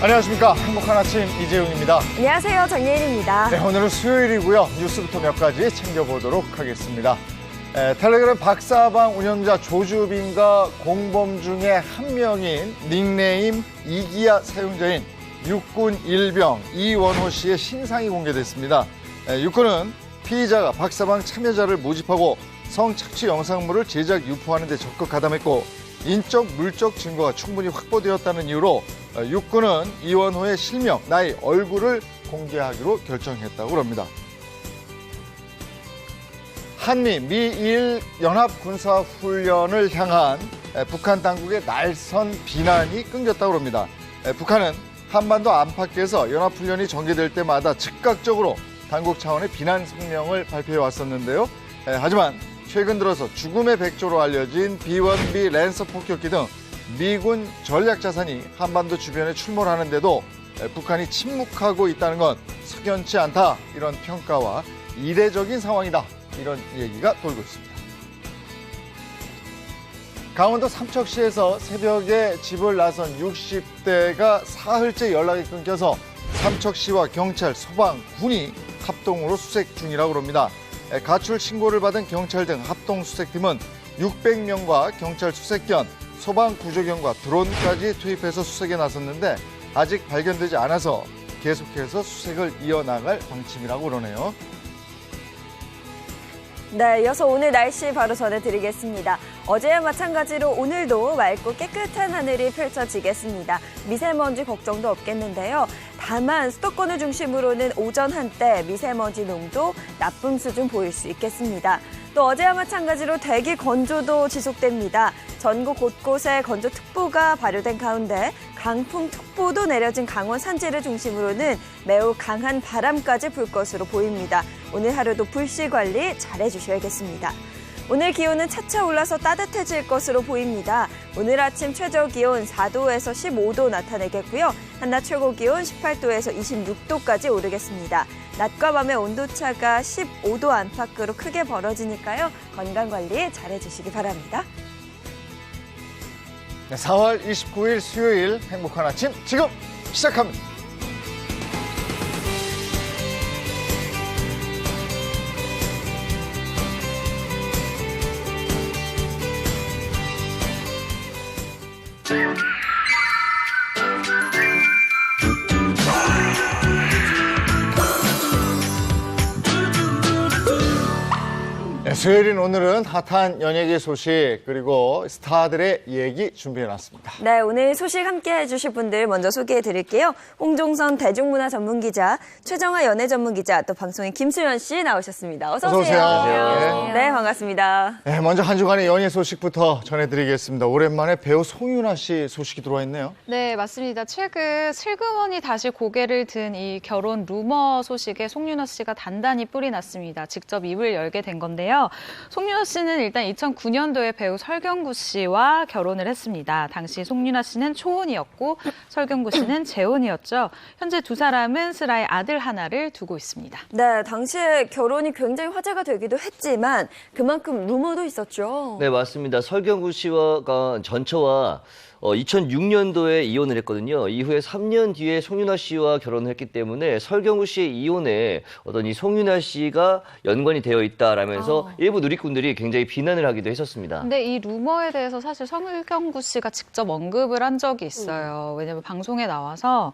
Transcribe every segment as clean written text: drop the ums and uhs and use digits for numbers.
안녕하십니까. 행복한 아침 이재용입니다. 안녕하세요. 정예인입니다. 네, 오늘은 수요일이고요. 뉴스부터 몇 가지 챙겨보도록 하겠습니다. 텔레그램 박사방 운영자 조주빈과 공범 중에 한 명인 닉네임 이기야 사용자인 육군 일병 이원호 씨의 신상이 공개됐습니다. 육군은 피의자가 박사방 참여자를 모집하고 성착취 영상물을 제작 유포하는 데 적극 가담했고 인적, 물적 증거가 충분히 확보되었다는 이유로 육군은 이원호의 실명, 나이, 얼굴을 공개하기로 결정했다고 합니다. 한미, 미일 연합군사훈련을 향한 북한 당국의 날선 비난이 끊겼다고 합니다. 북한은 한반도 안팎에서 연합훈련이 전개될 때마다 즉각적으로 당국 차원의 비난 성명을 발표해 왔었는데요. 하지만 최근 들어서 죽음의 백조로 알려진 B-1B 랜서 폭격기 등 미군 전략 자산이 한반도 주변에 출몰하는데도 북한이 침묵하고 있다는 건 석연치 않다. 이런 평가와 이례적인 상황이다. 이런 얘기가 돌고 있습니다. 강원도 삼척시에서 새벽에 집을 나선 60대가 사흘째 연락이 끊겨서 삼척시와 경찰, 소방, 군이 합동으로 수색 중이라고 합니다. 가출 신고를 받은 경찰 등 합동 수색팀은 600명과 경찰 수색견, 소방 구조견과 드론까지 투입해서 수색에 나섰는데 아직 발견되지 않아서 계속해서 수색을 이어나갈 방침이라고 그러네요. 네, 이어서 오늘 날씨 바로 전해드리겠습니다. 어제와 마찬가지로 오늘도 맑고 깨끗한 하늘이 펼쳐지겠습니다. 미세먼지 걱정도 없겠는데요. 다만 수도권을 중심으로는 오전 한때 미세먼지 농도 나쁨 수준 보일 수 있겠습니다. 또 어제와 마찬가지로 대기 건조도 지속됩니다. 전국 곳곳에 건조특보가 발효된 가운데 강풍특보도 내려진 강원 산지를 중심으로는 매우 강한 바람까지 불 것으로 보입니다. 오늘 하루도 불씨 관리 잘 해주셔야겠습니다. 오늘 기온은 차차 올라서 따뜻해질 것으로 보입니다. 오늘 아침 최저 기온 4도에서 15도 나타내겠고요. 한낮 최고 기온 18도에서 26도까지 오르겠습니다. 낮과 밤의 온도차가 15도 안팎으로 크게 벌어지니까요. 건강관리 잘 해주시기 바랍니다. 네, 4월 29일 수요일 행복한 아침 지금 시작합니다. 네, 수요일인 오늘은 핫한 연예계 소식 그리고 스타들의 얘기 준비해놨습니다. 네, 오늘 소식 함께 해주실 분들 먼저 소개해드릴게요. 홍종선 대중문화 전문기자, 최정아 연예 전문기자, 또 방송인 김수현 씨 나오셨습니다. 어서 오세요. 안녕하세요. 네, 반갑습니다. 네, 먼저 한 주간의 연예 소식부터 전해드리겠습니다. 오랜만에 배우 송윤아 씨 소식이 들어와 있네요. 네, 맞습니다. 최근 슬그머니 다시 고개를 든 이 결혼 루머 소식에 송윤아 씨가 단단히 뿔이 났습니다. 직접 입을 열게 된 건데요. 송윤아 씨는 일단 2009년도에 배우 설경구 씨와 결혼을 했습니다. 당시 송윤아 씨는 초혼이었고 설경구 씨는 재혼이었죠. 현재 두 사람은 슬아의 아들 하나를 두고 있습니다. 네, 당시에 결혼이 굉장히 화제가 되기도 했지만 그만큼 루머도 있었죠. 네, 맞습니다. 설경구 씨와 전처와 2006년도에 이혼을 했거든요. 이후에 3년 뒤에 송윤아 씨와 결혼을 했기 때문에 설경구 씨의 이혼에 어떤 이 송윤아 씨가 연관이 되어 있다라면서 일부 누리꾼들이 굉장히 비난을 하기도 했었습니다. 근데 이 루머에 대해서 사실 설경구 씨가 직접 언급을 한 적이 있어요. 왜냐면 방송에 나와서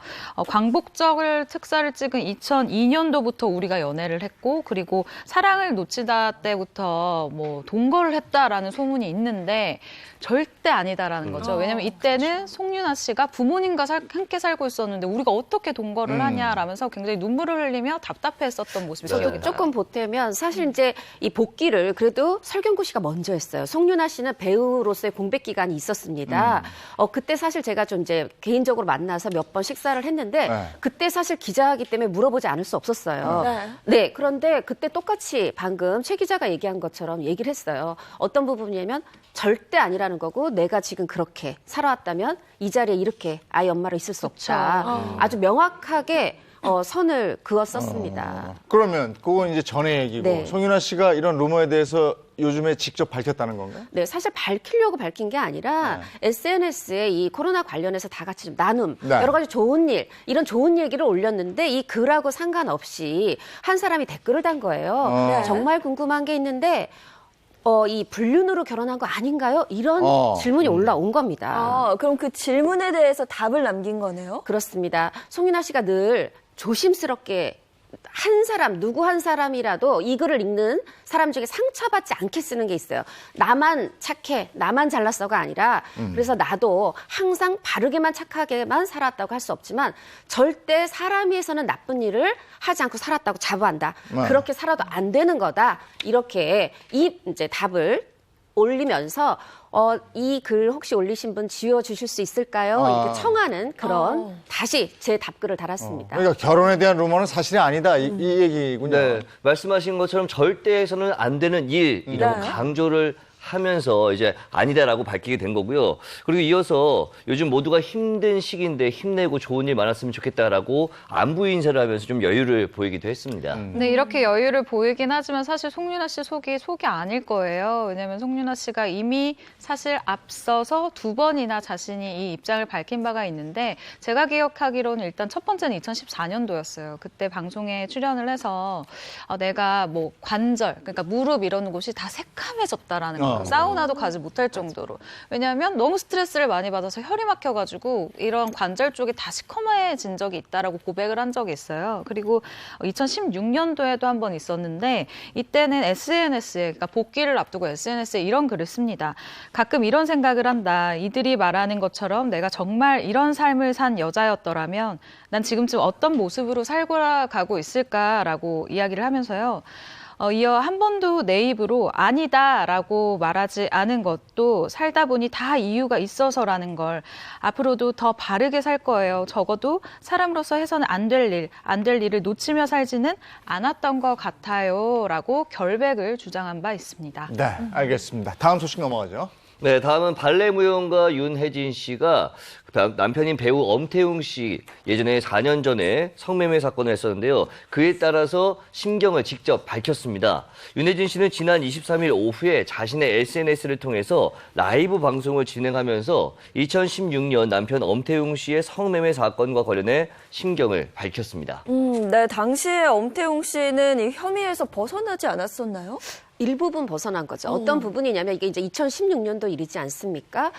광복절 특사를 찍은 2002년도부터 우리가 연애를 했고 그리고 사랑을 놓치다 때부터 뭐 동거를 했다라는 소문이 있는데 절대 아니다라는 거죠. 왜냐면 이때는 송윤아 씨가 부모님과 함께 살고 있었는데 우리가 어떻게 동거를 하냐라면서 굉장히 눈물을 흘리며 답답해했었던 모습이 기억이 나요. 조금 보태면 사실 이제 이 복귀를 그래도 설경구 씨가 먼저 했어요. 송윤아 씨는 배우로서의 공백 기간이 있었습니다. 그때 사실 제가 좀 이제 개인적으로 만나서 몇 번 식사를 했는데 그때 사실 기자이기 때문에 물어보지 않을 수 없었어요. 네, 그런데 그때 똑같이 방금 최 기자가 얘기한 것처럼 얘기를 했어요. 어떤 부분이냐면 절대 아니라는 거고 내가 지금 그렇게 살아 살아왔다면 이 자리에 이렇게 아이 엄마로 있을 수 없다. 그쵸. 아주 명확하게 선을 그었었습니다. 그러면 그건 이제 전의 얘기고 네. 송윤아 씨가 이런 루머에 대해서 요즘에 직접 밝혔다는 건가요? 네, 사실 밝히려고 밝힌 게 아니라 SNS에 이 코로나 관련해서 다 같이 좀 나눔, 네. 여러 가지 좋은 일, 이런 좋은 얘기를 올렸는데 이 글하고 상관없이 한 사람이 댓글을 단 거예요. 네. 정말 궁금한 게 있는데 이 불륜으로 결혼한 거 아닌가요? 이런 질문이 올라온 겁니다. 그럼 그 질문에 대해서 답을 남긴 거네요? 그렇습니다. 송윤아 씨가 늘 조심스럽게 한 사람, 누구 한 사람이라도 이 글을 읽는 사람 중에 상처받지 않게 쓰는 게 있어요. 나만 착해, 나만 잘났어가 아니라 그래서 나도 항상 바르게만 착하게만 살았다고 할 수 없지만 절대 사람 위해서는 나쁜 일을 하지 않고 살았다고 자부한다. 그렇게 살아도 안 되는 거다. 이렇게 이 이제 답을 올리면서 이 글 혹시 올리신 분 지워주실 수 있을까요? 이렇게 청하는 그런 다시 제 답글을 달았습니다. 그러니까 결혼에 대한 루머는 사실이 아니다 이 얘기군요. 네, 말씀하신 것처럼 절대 해서는 안 되는 일이라고 네. 강조를 하면서 이제 아니다라고 밝히게 된 거고요. 그리고 이어서 요즘 모두가 힘든 시기인데 힘내고 좋은 일 많았으면 좋겠다라고 안부 인사를 하면서 좀 여유를 보이기도 했습니다. 네, 이렇게 여유를 보이긴 하지만 사실 송윤아 씨 속이 아닐 거예요. 왜냐하면 송윤아 씨가 이미 사실 앞서서 2번이나 자신이 이 입장을 밝힌 바가 있는데 제가 기억하기로는 일단 첫 번째는 2014년도였어요. 그때 방송에 출연을 해서 내가 뭐 관절, 그러니까 무릎 이런 곳이 다 새카매졌다라는 거예요. 사우나도 가지 못할 정도로. 왜냐하면 너무 스트레스를 많이 받아서 혈이 막혀가지고 이런 관절 쪽이 다 시커매진 적이 있다라고 고백을 한 적이 있어요. 그리고 2016년도에도 한 번 있었는데 이때는 SNS에, 그러니까 복귀를 앞두고 SNS에 이런 글을 씁니다. 가끔 이런 생각을 한다. 이들이 말하는 것처럼 내가 정말 이런 삶을 산 여자였더라면 난 지금쯤 어떤 모습으로 살아가고 있을까라고 이야기를 하면서요. 이어 한 번도 내 입으로 아니다라고 말하지 않은 것도 살다 보니 다 이유가 있어서라는 걸 앞으로도 더 바르게 살 거예요. 적어도 사람으로서 해서는 안 될 일을 놓치며 살지는 않았던 것 같아요라고 결백을 주장한 바 있습니다. 네, 알겠습니다. 다음 소식 넘어가죠. 네, 다음은 발레 무용가 윤혜진 씨가 남편인 배우 엄태웅 씨 예전에 4년 전에 성매매 사건을 했었는데요. 그에 따라서 심경을 직접 밝혔습니다. 윤혜진 씨는 지난 23일 오후에 자신의 SNS를 통해서 라이브 방송을 진행하면서 2016년 남편 엄태웅 씨의 성매매 사건과 관련해 심경을 밝혔습니다. 네, 당시에 엄태웅 씨는 이 혐의에서 벗어나지 않았었나요? 일부분 벗어난 거죠. 어떤 부분이냐면 이게 이제 2016년도 일이지 않습니까?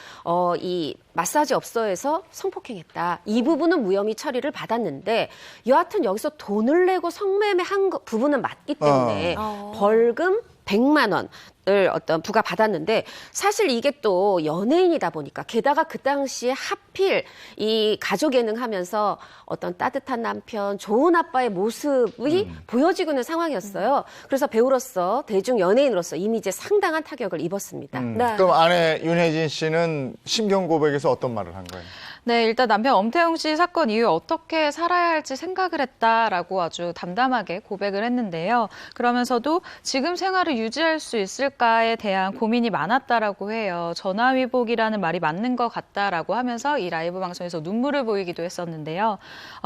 이 마사지 업소에서 성폭행했다. 이 부분은 무혐의 처리를 받았는데 여하튼 여기서 돈을 내고 성매매한 부분은 맞기 때문에 벌금 100만 원을 부과받았는데 사실 이게 또 연예인이다 보니까 게다가 그 당시에 하필 이 가족 예능 하면서 어떤 따뜻한 남편, 좋은 아빠의 모습이 보여지고 있는 상황이었어요. 그래서 배우로서 대중 연예인으로서 이미지에 상당한 타격을 입었습니다. 네. 그럼 아내 윤혜진 씨는 심경 고백에서 어떤 말을 한 거예요? 네, 일단 남편 엄태웅 씨 사건 이후에 어떻게 살아야 할지 생각을 했다라고 아주 담담하게 고백을 했는데요. 그러면서도 지금 생활을 유지할 수 있을까에 대한 고민이 많았다라고 해요. 전화위복이라는 말이 맞는 것 같다라고 하면서 이 라이브 방송에서 눈물을 보이기도 했었는데요.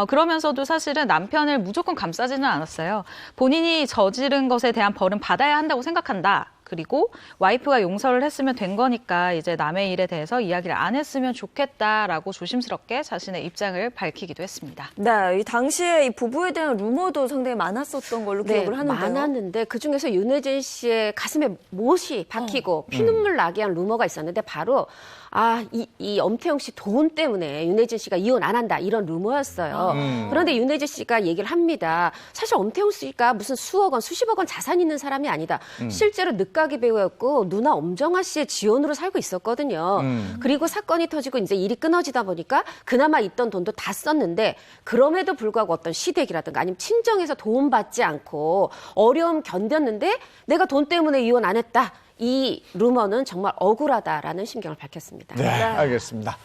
그러면서도 사실은 남편을 무조건 감싸지는 않았어요. 본인이 저지른 것에 대한 벌은 받아야 한다고 생각한다. 그리고 와이프가 용서를 했으면 된 거니까 이제 남의 일에 대해서 이야기를 안 했으면 좋겠다라고 조심스럽게 자신의 입장을 밝히기도 했습니다. 네, 이 당시에 이 부부에 대한 루머도 상당히 많았었던 걸로 기억을 하는데요. 많았는데 그중에서 윤혜진 씨의 가슴에 못이 박히고 피눈물 나게 한 루머가 있었는데 바로 이 엄태웅 씨 돈 때문에 윤혜진 씨가 이혼 안 한다 이런 루머였어요. 그런데 윤혜진 씨가 얘기를 합니다. 사실 엄태웅 씨가 무슨 수억 원, 수십억 원 자산 있는 사람이 아니다. 실제로 늦가기 배우였고 누나 엄정화 씨의 지원으로 살고 있었거든요. 그리고 사건이 터지고 이제 일이 끊어지다 보니까 그나마 있던 돈도 다 썼는데 그럼에도 불구하고 어떤 시댁이라든가 아니면 친정에서 도움받지 않고 어려움 견뎠는데 내가 돈 때문에 이혼 안 했다. 이 루머는 정말 억울하다라는 심경을 밝혔습니다. 네, 알겠습니다.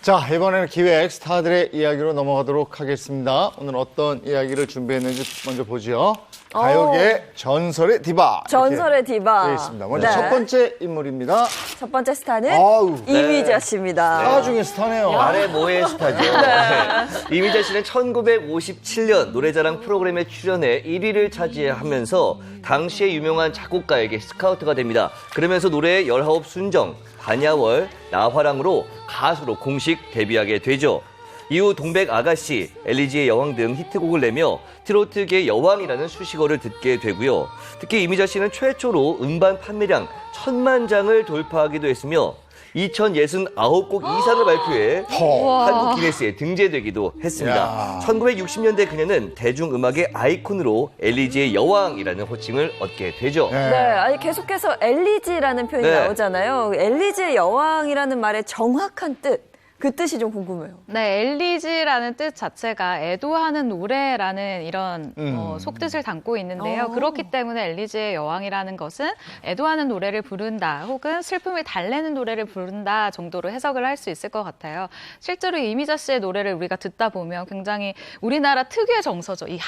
자, 이번에는 기획 스타들의 이야기로 넘어가도록 하겠습니다. 오늘 어떤 이야기를 준비했는지 먼저 보죠. 가요계의 전설의 디바. 전설의 디바. 되어 있습니다. 먼저 네. 첫 번째 인물입니다. 첫 번째 스타는 아우, 이미자 씨입니다. 스타 중에 스타네요. 말의 뭐의 스타죠. 네. 이미자 씨는 1957년 노래자랑 프로그램에 출연해 1위를 차지하면서 당시에 유명한 작곡가에게 스카우트가 됩니다. 그러면서 노래의 19 순정, 반야월, 나화랑으로 가수로 공식 데뷔하게 되죠. 이후 동백 아가씨, 엘리지의 여왕 등 히트곡을 내며 트로트계의 여왕이라는 수식어를 듣게 되고요. 특히 이미자 씨는 최초로 음반 판매량 1000만 장을 돌파하기도 했으며 2069곡 이상을 발표해 한국 기네스에 등재되기도 했습니다. 야. 1960년대 그녀는 대중음악의 아이콘으로 엘리지의 여왕이라는 호칭을 얻게 되죠. 네. 네, 아니 계속해서 엘리지라는 표현이 네. 나오잖아요. 엘리지의 여왕이라는 말의 정확한 뜻, 그 뜻이 좀 궁금해요. 네, 엘리지라는 뜻 자체가 애도하는 노래라는 이런 속뜻을 담고 있는데요. 그렇기 때문에 엘리지의 여왕이라는 것은 애도하는 노래를 부른다 혹은 슬픔을 달래는 노래를 부른다 정도로 해석을 할 수 있을 것 같아요. 실제로 이미자 씨의 노래를 우리가 듣다 보면 굉장히 우리나라 특유의 정서죠. 이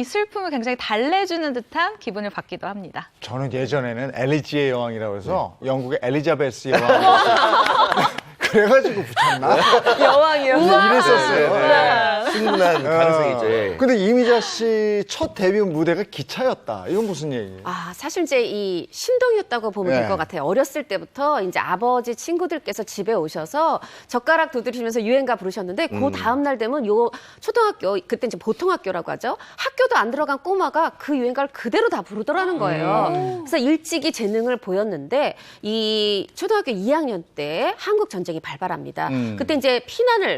슬픔을 굉장히 달래주는 듯한 기분을 받기도 합니다. 저는 예전에는 엘리지의 여왕이라고 해서 영국의 엘리자베스 여왕. 그래가지고 붙였나? 여왕이요. 이랬었어요. 네. 충분한 가능성이 있죠. 예. 근데 이미자 씨 첫 데뷔 무대가 기차였다. 이건 무슨 얘기예요? 아, 사실 이제 이 신동이었다고 보면 네. 될 것 같아요. 어렸을 때부터 이제 아버지 친구들께서 집에 오셔서 젓가락 두드리면서 유행가 부르셨는데 그 다음 날 되면 요 초등학교 그때 이제 보통학교라고 하죠. 학교도 안 들어간 꼬마가 그 유행가를 그대로 다 부르더라는 거예요. 그래서 일찍이 재능을 보였는데 이 초등학교 2학년 때 한국 전쟁이 발발합니다. 그때 이제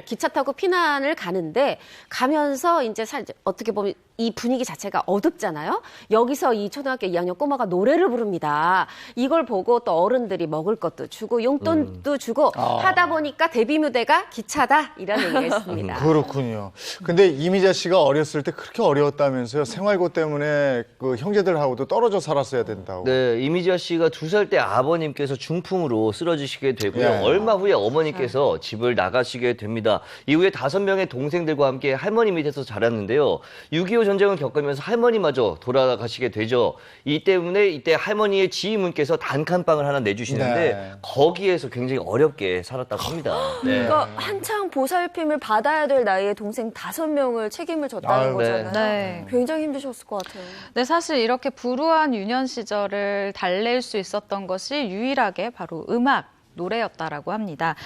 기차 타고 피난을 가는데 가면서 이제 어떻게 보면 이 분위기 자체가 어둡잖아요. 여기서 이 초등학교 2학년 꼬마가 노래를 부릅니다. 이걸 보고 또 어른들이 먹을 것도 주고 용돈도 주고 하다 보니까 데뷔 무대가 기차다 이런 얘기를 했습니다. 그렇군요. 근데 이미자 씨가 어렸을 때 그렇게 어려웠다면서요. 생활고 때문에 그 형제들하고도 떨어져 살았어야 된다고. 네, 이미자 씨가 2살 때 아버님께서 중풍으로 쓰러지시게 되고요. 예. 얼마 후에 어머니께서 집을 나가시게 됩니다. 이후에 5명의 동생들과 함께 할머니 밑에서 자랐는데요. 6.25 전쟁을 겪으면서 할머니마저 돌아가시게 되죠. 이 때문에 이때 할머니의 지인분께서 단칸방을 하나 내주시는데 네. 거기에서 굉장히 어렵게 살았다고 합니다. 네. 그러니까 한창 보살핌을 받아야 될 나이에 동생 5명을 책임을 졌다는 아유, 거잖아요. 네. 굉장히 힘드셨을 것 같아요. 네, 사실 이렇게 불우한 유년 시절을 달랠 수 있었던 것이 유일하게 바로 음악, 노래였다라고 합니다.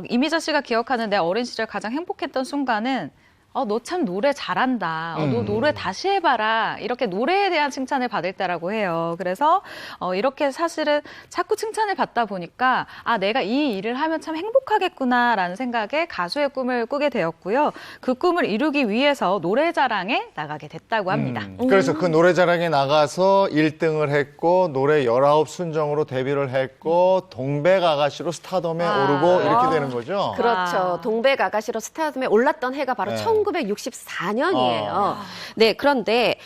이미자 씨가 기억하는 내 어린 시절 가장 행복했던 순간은 너 참 노래 잘한다. 너 노래 다시 해봐라. 이렇게 노래에 대한 칭찬을 받을 때라고 해요. 그래서 이렇게 사실은 자꾸 칭찬을 받다 보니까 내가 이 일을 하면 참 행복하겠구나라는 생각에 가수의 꿈을 꾸게 되었고요. 그 꿈을 이루기 위해서 노래자랑에 나가게 됐다고 합니다. 그래서 그 노래자랑에 나가서 1등을 했고 노래 19 순정으로 데뷔를 했고 동백 아가씨로 스타덤에 오르고 이렇게 되는 거죠. 그렇죠. 동백 아가씨로 스타덤에 올랐던 해가 바로 네. 1964년이에요. 네, 그런데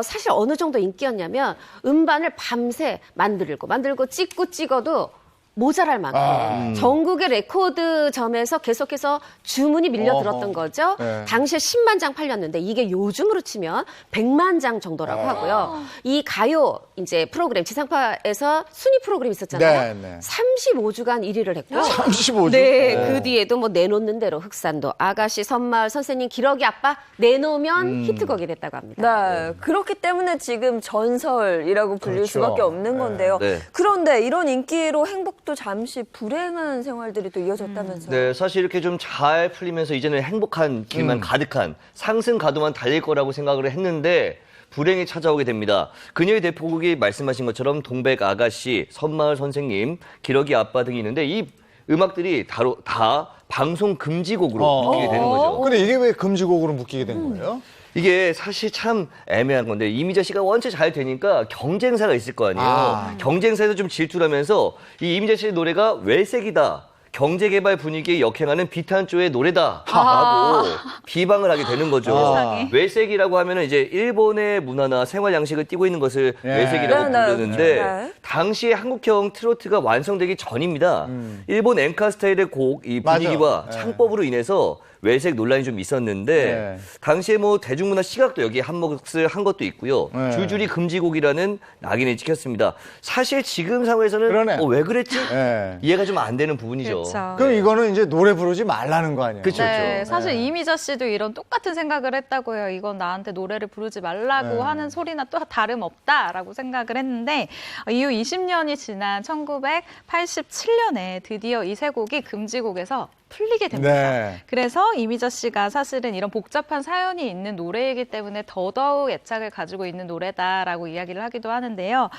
사실 어느 정도 인기였냐면 음반을 밤새 만들고 찍어도 모자랄 만큼 전국의 레코드점에서 계속해서 주문이 밀려들었던 거죠. 네. 당시에 10만 장 팔렸는데 이게 요즘으로 치면 100만 장 정도라고 하고요. 이 가요 이제 프로그램 지상파에서 순위 프로그램 있었잖아요. 네, 네. 35주간 1위를 했고 35주. 네, 그 뒤에도 뭐 내놓는 대로 흑산도, 아가씨, 선마을, 선생님, 기러기 아빠 내놓으면 히트곡이 됐다고 합니다. 네, 그렇기 때문에 지금 전설이라고 불릴 그렇죠. 수밖에 없는 네. 건데요. 네. 그런데 이런 인기로 행복도 잠시 불행한 생활들이 또 이어졌다면서요. 네, 사실 이렇게 좀 잘 풀리면서 이제는 행복한 길만 가득한 상승 가도만 달릴 거라고 생각을 했는데 불행이 찾아오게 됩니다. 그녀의 대표곡이 말씀하신 것처럼 동백 아가씨, 선마을 선생님, 기러기 아빠 등이 있는데 이 음악들이 다 방송 금지곡으로 묶이게 되는 거죠. 근데 이게 왜 금지곡으로 묶이게 된 거예요? 이게 사실 참 애매한 건데 이미자 씨가 원체 잘 되니까 경쟁사가 있을 거 아니에요. 경쟁사에서 좀 질투를 하면서 이 이미자 씨의 노래가 외색이다. 경제개발 분위기에 역행하는 비탄조의 노래다라고 비방을 하게 되는 거죠. 세상에. 외색이라고 하면은 이제 일본의 문화나 생활 양식을 띠고 있는 것을 예. 외색이라고 네, 네. 부르는데 네. 당시에 한국형 트로트가 완성되기 전입니다. 일본 엔카 스타일의 곡 이 분위기와 맞아. 예. 창법으로 인해서 외색 논란이 좀 있었는데 네. 당시에 뭐 대중문화 시각도 여기에 한몫을 한 것도 있고요. 네. 줄줄이 금지곡이라는 낙인을 찍혔습니다. 사실 지금 상황에서는 그러네. 왜 그랬지? 예. 이해가 좀 안 되는 부분이죠. 그렇죠. 그럼 이거는 이제 노래 부르지 말라는 거 아니에요? 그쵸. 네, 그렇죠. 사실 네. 이미자 씨도 이런 똑같은 생각을 했다고 해요. 이건 나한테 노래를 부르지 말라고 네. 하는 소리나 또 다름없다라고 생각을 했는데 이후 20년이 지난 1987년에 드디어 이 세 곡이 금지곡에서 풀리게 됩니다. 네. 그래서 이미자 씨가 사실은 이런 복잡한 사연이 있는 노래이기 때문에 더더욱 애착을 가지고 있는 노래다라고 이야기를 하기도 하는데요.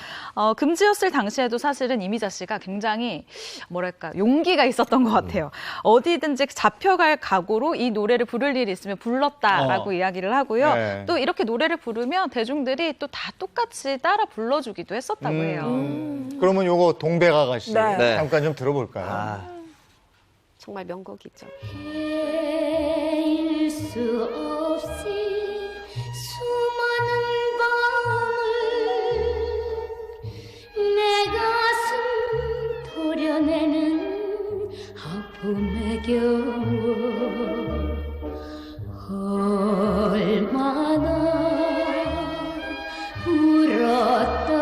금지였을 당시에도 사실은 이미자 씨가 굉장히 뭐랄까 용기가 있었던 것 같아요. 어디든지 잡혀갈 각오로 이 노래를 부를 일이 있으면 불렀다라고 이야기를 하고요. 네. 또 이렇게 노래를 부르면 대중들이 또 다 똑같이 따라 불러주기도 했었다고 해요. 그러면 요거 동백 아가씨 네. 네. 잠깐 좀 들어볼까요? 정말 명곡이죠. 헤일 수 없이 수많은 밤을 내 가슴 도려내는 아픔에 겨워 얼마나 울었던가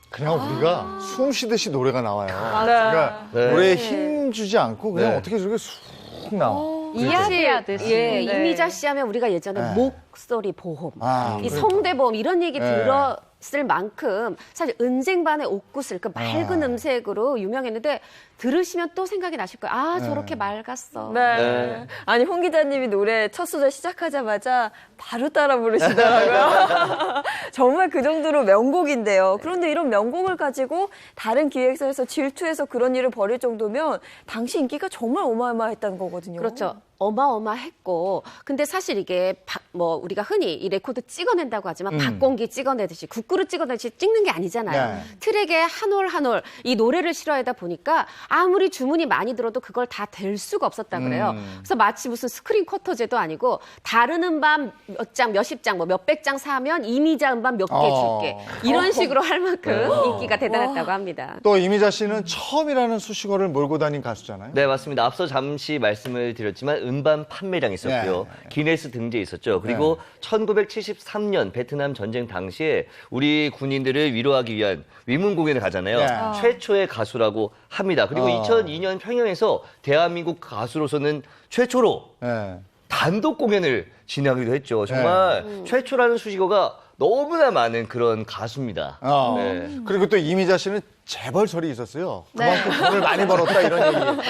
그냥 우리가 숨 쉬듯이 노래가 나와요. 맞아요. 그러니까 네. 노래에 힘 주지 않고 그냥 네. 어떻게 저렇게 쑥 나와. 이야기하듯이. 예, 네. 이미자 씨 하면 우리가 예전에 네. 목소리 보험, 아, 이 그러니까. 성대보험 이런 얘기 네. 들었을 만큼 사실 은쟁반의 옥구슬 그 맑은 음색으로 유명했는데 들으시면 또 생각이 나실 거예요. 아, 저렇게 맑았어. 네. 네. 아니 홍 기자님이 노래 첫 소절 시작하자마자 바로 따라 부르시더라고요. 정말 그 정도로 명곡인데요. 그런데 이런 명곡을 가지고 다른 기획사에서 질투해서 그런 일을 벌일 정도면 당시 인기가 정말 어마어마했다는 거거든요. 그렇죠. 어마어마했고, 근데 사실 이게 뭐 우리가 흔히 이 레코드 찍어낸다고 하지만 박공기 찍어내듯이 국그릇 찍어내듯이 찍는 게 아니잖아요. 네. 트랙에 한 올 한 올 이 노래를 실어하다 보니까 아무리 주문이 많이 들어도 그걸 다 댈 수가 없었다 그래요. 그래서 마치 무슨 스크린 쿼터제도 아니고 다른 음반 몇 장, 몇십 장, 뭐 몇백 장 사면 이미자 음반 몇 개 줄게. 이런 식으로 할 만큼 인기가 대단했다고 합니다. 또 이미자 씨는 처음이라는 수식어를 몰고 다닌 가수잖아요. 네, 맞습니다. 앞서 잠시 말씀을 드렸지만 음반 판매량이 있었고요. 네. 기네스 등재에 있었죠. 그리고 1973년 베트남 전쟁 당시에 우리 군인들을 위로하기 위한 위문 공연을 가잖아요. 네. 최초의 가수라고 합니다. 그리고 2002년 평양에서 대한민국 가수로서는 최초로 네. 단독 공연을 진행하기도 했죠. 정말 최초라는 수식어가 너무나 많은 그런 가수입니다. 네. 그리고 또 이미자 씨는 재벌설이 있었어요. 네. 그만큼 돈을 많이 벌었다 이런 얘기였죠.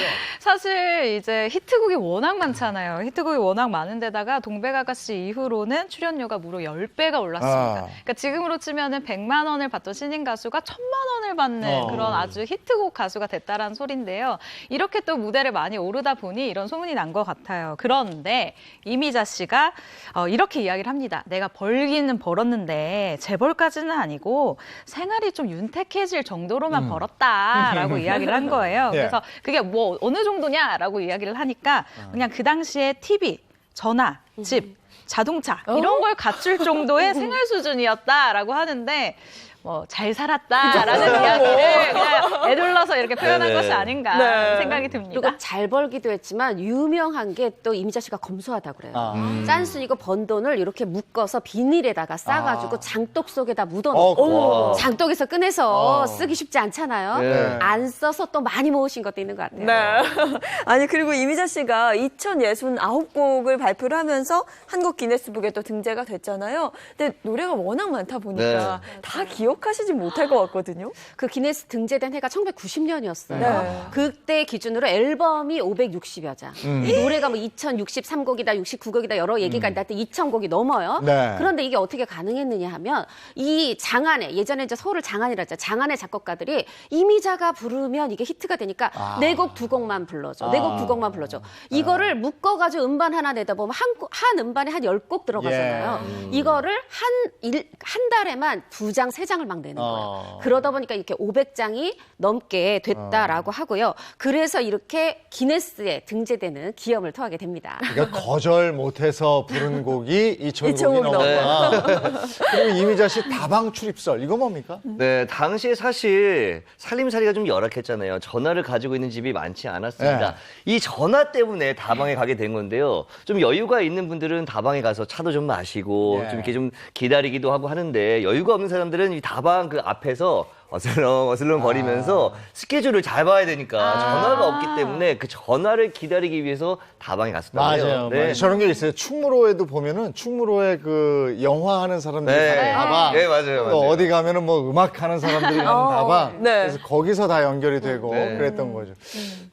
사실 이제 히트곡이 워낙 많잖아요. 히트곡이 워낙 많은데다가 동백아가씨 이후로는 출연료가 무려 10배가 올랐습니다. 그러니까 지금으로 치면은 100만 원을 받던 신인 가수가 1000만 원을 받는 그런 아주 히트곡 가수가 됐다라는 소린데요. 이렇게 또 무대를 많이 오르다 보니 이런 소문이 난 것 같아요. 그런데 이미자 씨가 이렇게 이야기를 합니다. 내가 벌기는 벌었는데 재벌까지는 아니고 생활이 좀 윤택해질 정도로만 벌었다라고 이야기를 한 거예요. 예. 그래서 그게 뭐 어느 정도냐라고 이야기를 하니까 그냥 그 당시에 TV, 전화, 집, 자동차 이런 걸 갖출 정도의 생활 수준이었다라고 하는데 뭐 잘 살았다라는 이야기를 그냥 애둘러서 이렇게 표현한 네네. 것이 아닌가 네. 생각이 듭니다. 그리고 잘 벌기도 했지만 유명한 게 또 이미자 씨가 검소하다고 그래요. 짠순이고 번 돈을 이렇게 묶어서 비닐에다가 싸가지고 장독 속에다 묻어놓고 와. 장독에서 꺼내서 쓰기 쉽지 않잖아요. 네. 안 써서 또 많이 모으신 것도 있는 것 같아요. 네. 아니 그리고 이미자 씨가 2069곡을 발표를 하면서 한국 기네스북에 또 등재가 됐잖아요. 근데 노래가 워낙 많다 보니까 다 기억 기억하시지 못할 것 같거든요. 그 기네스 등재된 해가 1990년이었어요. 네. 그때 기준으로 앨범이 560여 장. 이 노래가 뭐 2063곡이다, 69곡이다 여러 얘기가 있는데 2000곡이 넘어요. 네. 그런데 이게 어떻게 가능했느냐 하면 이 장안에 예전에 이제 서울을 장안이라 했죠. 장안의 작곡가들이 이미자가 부르면 이게 히트가 되니까 네 곡 두 곡만 불러줘. 네 곡 두 곡만 불러줘. 이거를 묶어가지고 음반 하나 내다 보면 한 음반에 한 10곡 들어가잖아요. 이거를 한 달에만 2장, 3장을 막 내는 거예요. 그러다 보니까 이렇게 500장이 넘게 됐다라고 하고요. 그래서 이렇게 기네스에 등재되는 기염을 토하게 됩니다. 그러니까 거절 못해서 부른 곡이 2,000곡이 2,000곡 넘었구나. 그리고 이미자 씨 다방 출입설 이거 뭡니까? 네, 당시에 사실 살림살이가 좀 열악했잖아요. 전화를 가지고 있는 집이 많지 않았습니다. 네. 이 전화 때문에 다방에 가게 된 건데요. 좀 여유가 있는 분들은 다방에 가서 차도 좀 마시고 네. 좀 이렇게 좀 기다리기도 하고 하는데 여유가 없는 사람들은 이 다방 그 앞에서 어슬렁 거리면서 스케줄을 잘 봐야 되니까 전화가 없기 때문에 그 전화를 기다리기 위해서 다방에 갔었다고요. 맞아요. 네. 저런 게 있어요. 충무로에도 보면은 충무로에 그 영화 하는 사람들이 네. 가는 다방. 네, 맞아요. 또 맞아요. 어디 가면은 뭐 음악 하는 사람들이 가는 다방. 네. 그래서 거기서 다 연결이 되고 네. 그랬던 거죠.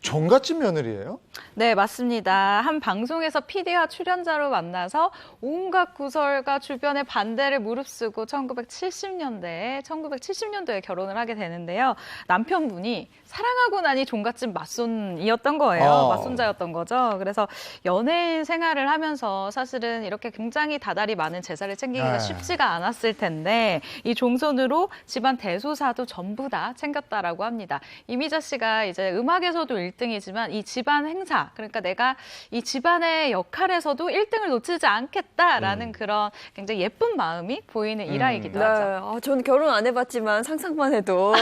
종갓집 며느리예요? 네, 맞습니다. 한 방송에서 PD와 출연자로 만나서 온갖 구설과 주변의 반대를 무릅쓰고 1970년도에 결혼을 하게 되는데요. 남편분이 사랑하고 나니 종갓집 맞손이었던 거예요. 맞손자였던 거죠. 그래서 연예인 생활을 하면서 사실은 이렇게 굉장히 다달이 많은 제사를 챙기기가 네. 쉽지가 않았을 텐데 이 종손으로 집안 대소사도 전부 다 챙겼다라고 합니다. 이미자 씨가 이제 음악에서도 1등이지만 이 집안 행사, 그러니까 내가 이 집안의 역할에서도 1등을 놓치지 않겠다라는 그런 굉장히 예쁜 마음이 보이는 일화이기도 네. 하죠. 저는 결혼 안 해봤지만 상상만 해도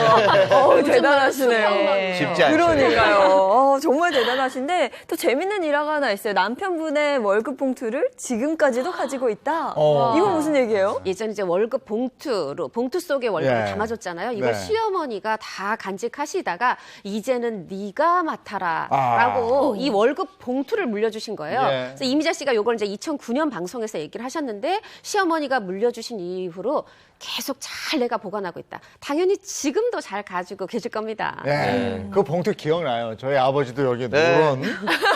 대단하시네요. 네. 쉽지 않죠. 그러니까요. 정말 대단하신데 또 재밌는 일화가 하나 있어요. 남편분의 월급 봉투를 지금까지도 가지고 있다. 이건 무슨 얘기예요? 예전에 이제 월급 봉투 속에 월급을 예. 담아줬잖아요. 이걸 네. 시어머니가 다 간직하시다가 이제는 네가 맡아라라고 이 월급 봉투를 물려주신 거예요. 예. 그래서 이미자 씨가 이걸 이제 2009년 방송에서 얘기를 하셨는데 시어머니가 물려주신 이후로 계속 잘 내가 보관하고 있다. 당연히 지금도 잘 가지고 계실 겁니다. 네. 그 봉투 기억나요. 저희 아버지도 여기에 네. 노런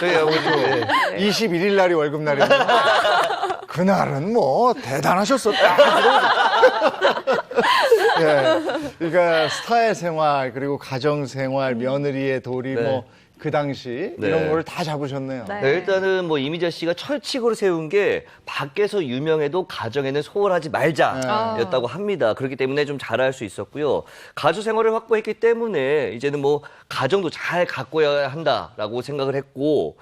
저희 아버지도 21일 날이 월급날이었는데 그날은 뭐 대단하셨었다. 예. 그러니까 스타의 생활 그리고 가정 생활 며느리의 도리 네. 뭐 그 당시 네. 이런 거를 다 잡으셨네요. 네. 네, 일단은 뭐 이미자 씨가 철칙으로 세운 게 밖에서 유명해도 가정에는 소홀하지 말자였다고 합니다. 그렇기 때문에 좀 잘할 수 있었고요. 가수 생활을 확보했기 때문에 이제는 뭐 가정도 잘 가꿔야 한다라고 생각을 했고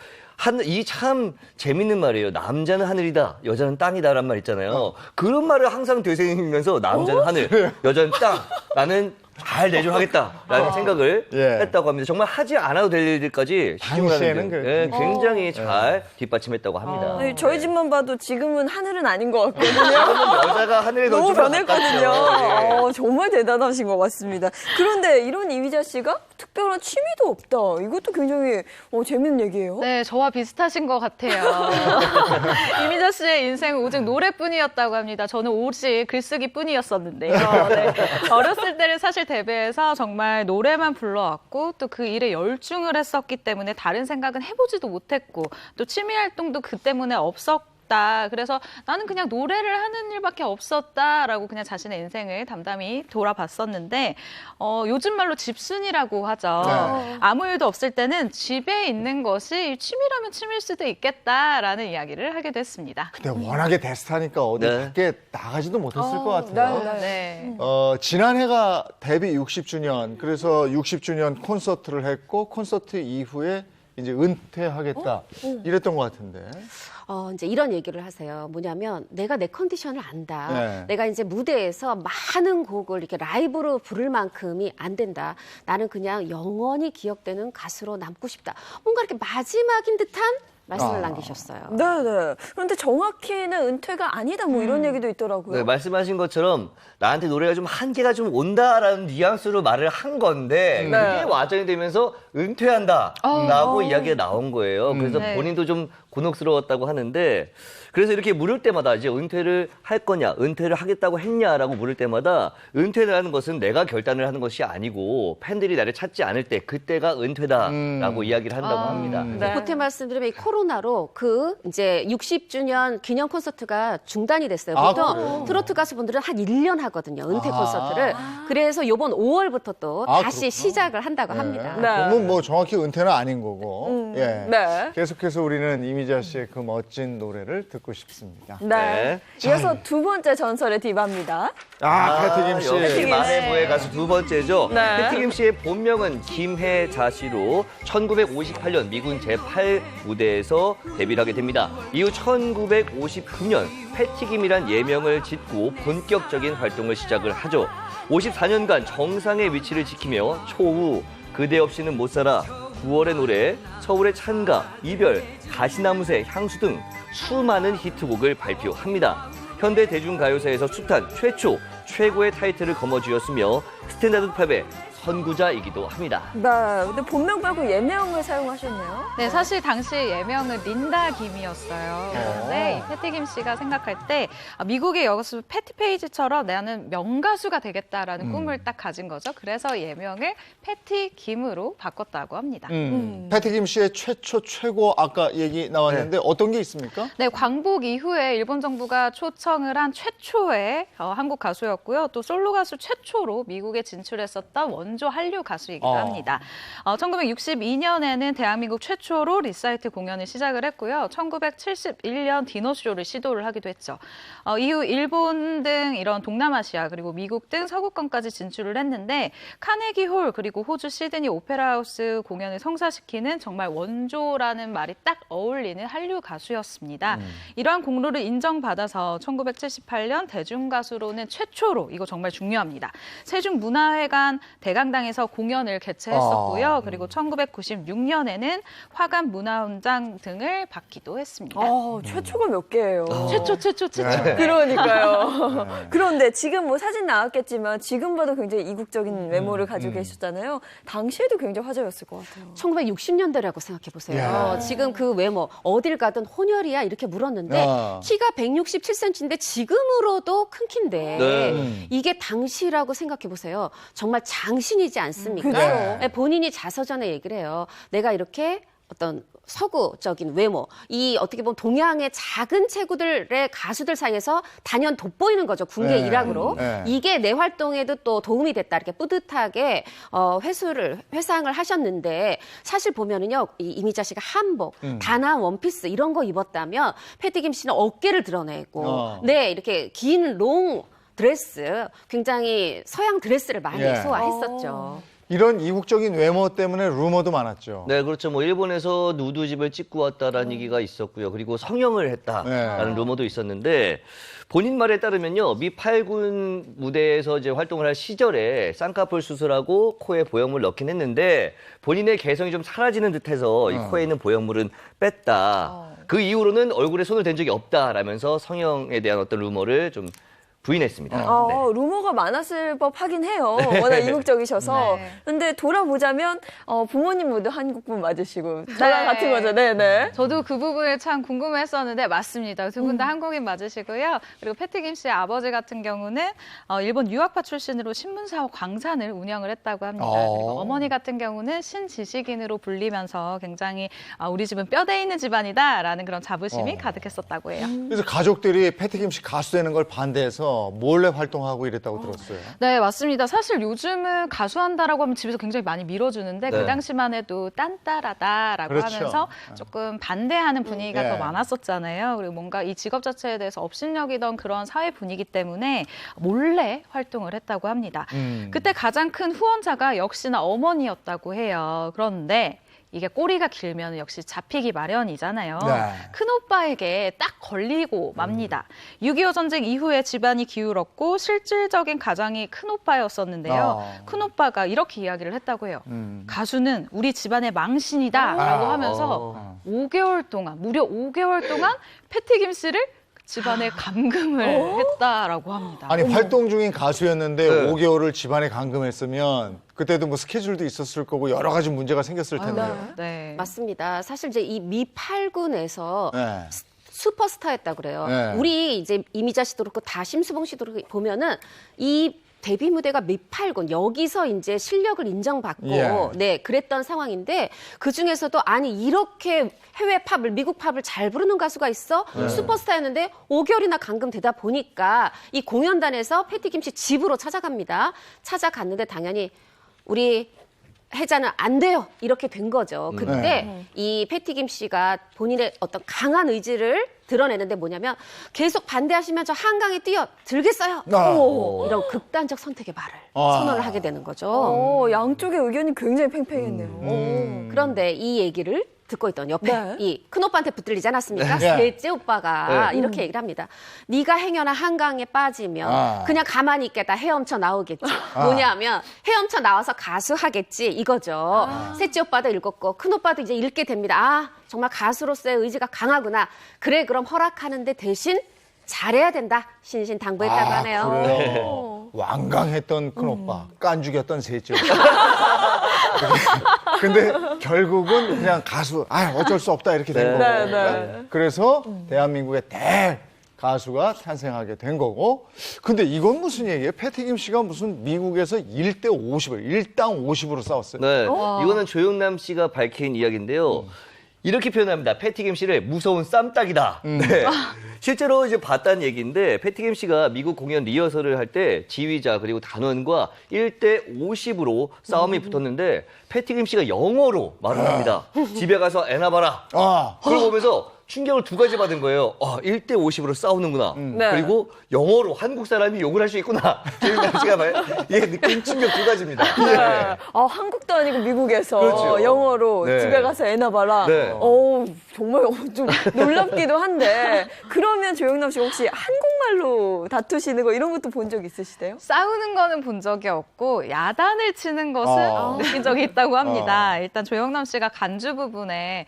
이 참 재밌는 말이에요. 남자는 하늘이다, 여자는 땅이다라는 말 있잖아요. 그런 말을 항상 되새기면서 남자는 하늘, 여자는 땅, 나는 잘 내조하겠다라는 생각을 예. 했다고 합니다. 정말 하지 않아도 될 일들까지 당시에는 예, 굉장히 잘 뒷받침했다고 합니다. 아니, 저희 집만 봐도 지금은 하늘은 아닌 것 같거든요. 그러면 여자가 하늘에 너무 넣어주면 변했거든요. 가깝죠. 정말 대단하신 것 같습니다. 그런데 이런 이미자 씨가 특별한 취미도 없다. 이것도 굉장히 재밌는 얘기예요. 네, 저와 비슷하신 것 같아요. 이미자 씨의 인생은 오직 노래뿐이었다고 합니다. 저는 오직 글쓰기뿐이었었는데요. 네. 어렸을 때는 사실 데뷔해서 정말 노래만 불러왔고 또 그 일에 열중을 했었기 때문에 다른 생각은 해보지도 못했고 또 취미 활동도 그 때문에 없었고 그래서 나는 그냥 노래를 하는 일밖에 없었다라고 그냥 자신의 인생을 담담히 돌아봤었는데 요즘 말로 집순이라고 하죠. 네. 아무 일도 없을 때는 집에 있는 것이 취미라면 취미일 수도 있겠다라는 이야기를 하게 됐습니다. 근데 워낙에 대스타니까 어디 네. 밖에 나가지도 못했을 것 같아요. 네. 지난해가 데뷔 60주년, 그래서 60주년 콘서트를 했고, 콘서트 이후에 이제 은퇴하겠다. 이랬던 것 같은데. 이제 이런 얘기를 하세요. 뭐냐면 내가 내 컨디션을 안다. 네. 내가 이제 무대에서 많은 곡을 이렇게 라이브로 부를 만큼이 안 된다. 나는 그냥 영원히 기억되는 가수로 남고 싶다. 뭔가 이렇게 마지막인 듯한 말씀을 남기셨어요. 네. 그런데 정확히는 은퇴가 아니다. 뭐 이런 얘기도 있더라고요. 네, 말씀하신 것처럼 나한테 노래가 좀 한계가 좀 온다라는 뉘앙스로 말을 한 건데 그게 와전이 되면서 은퇴한다라고 이야기가 나온 거예요. 그래서 네. 본인도 좀 곤혹스러웠다고 하는데 그래서 이렇게 물을 때마다 이제 은퇴를 할 거냐, 은퇴를 하겠다고 했냐라고 물을 때마다 은퇴를 하는 것은 내가 결단을 하는 것이 아니고 팬들이 나를 찾지 않을 때 그때가 은퇴다라고 이야기를 한다고 합니다. 네. 보태 말씀드리면 이 코로나로 그 이제 60주년 기념 콘서트가 중단이 됐어요. 보통 그래요? 트로트 가수분들은 한 1년 하거든요. 은퇴 아. 콘서트를. 그래서 요번 5월부터 또 다시 그렇구나. 시작을 한다고 합니다. 네. 그러면 뭐 정확히 은퇴는 아닌 거고. 예. 네. 계속해서 우리는 이미자 씨의 그 멋진 노래를 듣고 싶습니다. 네. 이어서 두 번째 전설의 디바입니다. 패티김 씨. 역시 마해부의 가수 두 번째죠. 네. 패티김 씨의 본명은 김혜자 씨로 1958년 미군 제8무대에서 데뷔를 하게 됩니다. 이후 1959년 패티김이란 예명을 짓고 본격적인 활동을 시작을 하죠. 54년간 정상의 위치를 지키며 초우, 그대 없이는 못 살아, 9월의 노래, 서울의 찬가, 이별, 가시나무새, 향수 등 수많은 히트곡을 발표합니다. 현대 대중가요사에서 숱한 최고의 타이틀을 거머쥐었으며 스탠다드 팝의 선구자이기도 합니다. 네. 근데 본명 말고 예명을 사용하셨네요. 네, 사실 당시 예명은 린다 김이었어요. 그런데 이 패티 김 씨가 생각할 때 미국의 여가수 패티 페이지처럼 나는 명가수가 되겠다라는 꿈을 딱 가진 거죠. 그래서 예명을 패티 김으로 바꿨다고 합니다. 패티김 씨의 최고 아까 얘기 나왔는데 어떤 게 있습니까? 네, 광복 이후에 일본 정부가 초청을 한 최초의 한국 가수였고요. 또 솔로 가수 최초로 미국에 진출했었던 원조 한류 가수이기도 합니다. 1962년에는 대한민국 최초로 리사이트 공연을 시작을 했고요. 1971년 디너쇼를 시도를 하기도 했죠. 이후 일본 등 이런 동남아시아 그리고 미국 등 서구권까지 진출을 했는데 카네기 홀 그리고 호주 시드니 오페라 하우스 공연을 성사시키는 정말 원조라는 말이 딱 어울리는 한류 가수였습니다. 이러한 공로를 인정받아서 1978년 대중가수로는 최초로 이거 정말 중요합니다. 세종문화회관 대강당에서 공연을 개최했었고요. 그리고 1996년에는 화관 문화훈장 등을 받기도 했습니다. 최초가 몇 개예요. 최초. 그러니까요. 그런데 지금 뭐 사진 나왔겠지만 지금 봐도 굉장히 이국적인 외모를 가지고 계셨잖아요. 당시에도 굉장히 화제였을 것 같아요. 1960년대라고 생각해 보세요. 야. 지금 그 외모 어딜 가든 혼혈이야 이렇게 물었는데 야. 키가 167cm인데 지금으로도 큰 키인데 네. 이게 당시라고 생각해 보세요. 정말 장신이지 않습니까? 그죠. 네, 본인이 자서전에 얘기를 해요. 내가 이렇게 어떤 서구적인 외모, 이 어떻게 보면 동양의 작은 체구들의 가수들 사이에서 단연 돋보이는 거죠. 군계 네. 일학으로. 네. 이게 내 활동에도 또 도움이 됐다. 이렇게 뿌듯하게 회상을 하셨는데 사실 보면은요. 이 이미자 씨가 한복, 단화 원피스 이런 거 입었다면 패티김 씨는 어깨를 드러내고 네, 이렇게 긴 롱 드레스, 굉장히 서양 드레스를 많이 예. 소화했었죠. 이런 이국적인 외모 때문에 루머도 많았죠. 네, 그렇죠. 뭐 일본에서 누드집을 찍고 왔다라는 얘기가 있었고요. 그리고 성형을 했다라는 네. 루머도 있었는데 본인 말에 따르면요, 미 8군 무대에서 이제 활동을 할 시절에 쌍꺼풀 수술하고 코에 보형물 넣긴 했는데 본인의 개성이 좀 사라지는 듯해서 이 코에 있는 보형물은 뺐다. 그 이후로는 얼굴에 손을 댄 적이 없다라면서 성형에 대한 어떤 루머를 좀 부인했습니다. 네. 루머가 많았을 법하긴 해요. 워낙 이국적이셔서. 네. 근데 돌아보자면 부모님 모두 한국분 맞으시고 네. 저랑 같은 거죠. 네네. 저도 그 부분을 참 궁금했었는데 맞습니다. 두 분 다 한국인 맞으시고요. 그리고 패티김 씨의 아버지 같은 경우는 일본 유학파 출신으로 신문사와 광산을 운영을 했다고 합니다. 그리고 어머니 같은 경우는 신지식인으로 불리면서 굉장히 우리 집은 뼈대 있는 집안이다라는 그런 자부심이 가득했었다고 해요. 그래서 가족들이 패티김 씨 가수 되는 걸 반대해서 몰래 활동하고 이랬다고 들었어요. 네, 맞습니다. 사실 요즘은 가수한다라고 하면 집에서 굉장히 많이 밀어주는데 네. 그 당시만 해도 딴따라다라고 그렇죠. 하면서 조금 반대하는 분위기가 예. 더 많았었잖아요. 그리고 뭔가 이 직업 자체에 대해서 업신여기던 그런 사회 분위기 때문에 몰래 활동을 했다고 합니다. 그때 가장 큰 후원자가 역시나 어머니였다고 해요. 그런데 이게 꼬리가 길면 역시 잡히기 마련이잖아요. 네. 큰오빠에게 딱 걸리고 맙니다. 6.25 전쟁 이후에 집안이 기울었고 실질적인 가장이 큰오빠였었는데요. 큰오빠가 이렇게 이야기를 했다고 해요. 가수는 우리 집안의 망신이다라고 하면서 5개월 동안, 무려 5개월 동안 패티김 씨를 집안에 감금을 했다라고 합니다. 아니 활동 중인 가수였는데 네. 5개월을 집안에 감금했으면 그때도 뭐 스케줄도 있었을 거고 여러 가지 문제가 생겼을 텐데요. 네. 맞습니다. 사실 이제 이 미8군에서 네. 슈퍼스타였다 그래요. 네. 우리 이제 이미자 씨도 그렇고 다 심수봉 씨도 그렇고 보면은 이 데뷔 무대가 미8군 여기서 이제 실력을 인정받고 예. 네 그랬던 상황인데 그 중에서도 아니 이렇게 해외 팝을 미국 팝을 잘 부르는 가수가 있어 슈퍼스타였는데 5개월이나 감금되다 보니까 이 공연단에서 패티김 씨 집으로 찾아갑니다. 찾아갔는데 당연히 우리 해자는 안 돼요. 이렇게 된 거죠. 그때 이 패티김 씨가 본인의 어떤 강한 의지를 드러내는데 뭐냐면 계속 반대하시면 저 한강에 뛰어 들겠어요. 이런 극단적 선택의 말을 선언을 하게 되는 거죠. 양쪽의 의견이 굉장히 팽팽했네요. 그런데 이 얘기를 듣고 있던 옆에 네. 이 큰오빠한테 붙들리지 않았습니까? 네. 셋째 오빠가 네. 이렇게 얘기를 합니다. 네가 행여나 한강에 빠지면 그냥 가만히 있겠다 헤엄쳐 나오겠지. 뭐냐면 헤엄쳐 나와서 가수하겠지 이거죠. 셋째 오빠도 읽었고 큰오빠도 이제 읽게 됩니다. 아 정말 가수로서의 의지가 강하구나. 그래 그럼 허락하는데 대신 잘해야 된다. 신신당부했다고 하네요. 그래요. 완강했던 큰 오빠, 깐죽였던 셋째 오빠. 근데 결국은 그냥 가수, 어쩔 수 없다 이렇게 된 네. 거고. 그래서 대한민국의 대 가수가 탄생하게 된 거고. 근데 이건 무슨 얘기예요? 패티김 씨가 무슨 미국에서 1대 50을, 1당 50으로 싸웠어요. 네, 이거는 조영남 씨가 밝힌 이야기인데요. 이렇게 표현합니다. 패티김 씨를 무서운 쌈딱이다. 네. 실제로 이제 봤다는 얘기인데 패티김 씨가 미국 공연 리허설을 할 때 지휘자 그리고 단원과 1대 50으로 싸움이 붙었는데 패티김 씨가 영어로 말을 합니다. 집에 가서 애 낳아봐라. 그걸 보면서 충격을 두 가지 받은 거예요. 1대 50으로 싸우는구나. 네. 그리고 영어로 한국 사람이 욕을 할 수 있구나. 조영남 씨가 이게 느낀 충격 두 가지입니다. 네. 한국도 아니고 미국에서 그렇죠. 영어로 네. 집에 가서 애 낳아봐라. 네. 정말 좀 놀랍기도 한데 그러면 조영남 씨 혹시 한국말로 다투시는 거 이런 것도 본 적 있으시대요? 싸우는 거는 본 적이 없고 야단을 치는 것은 느낀 적이 있다고 합니다. 일단 조영남 씨가 간주 부분에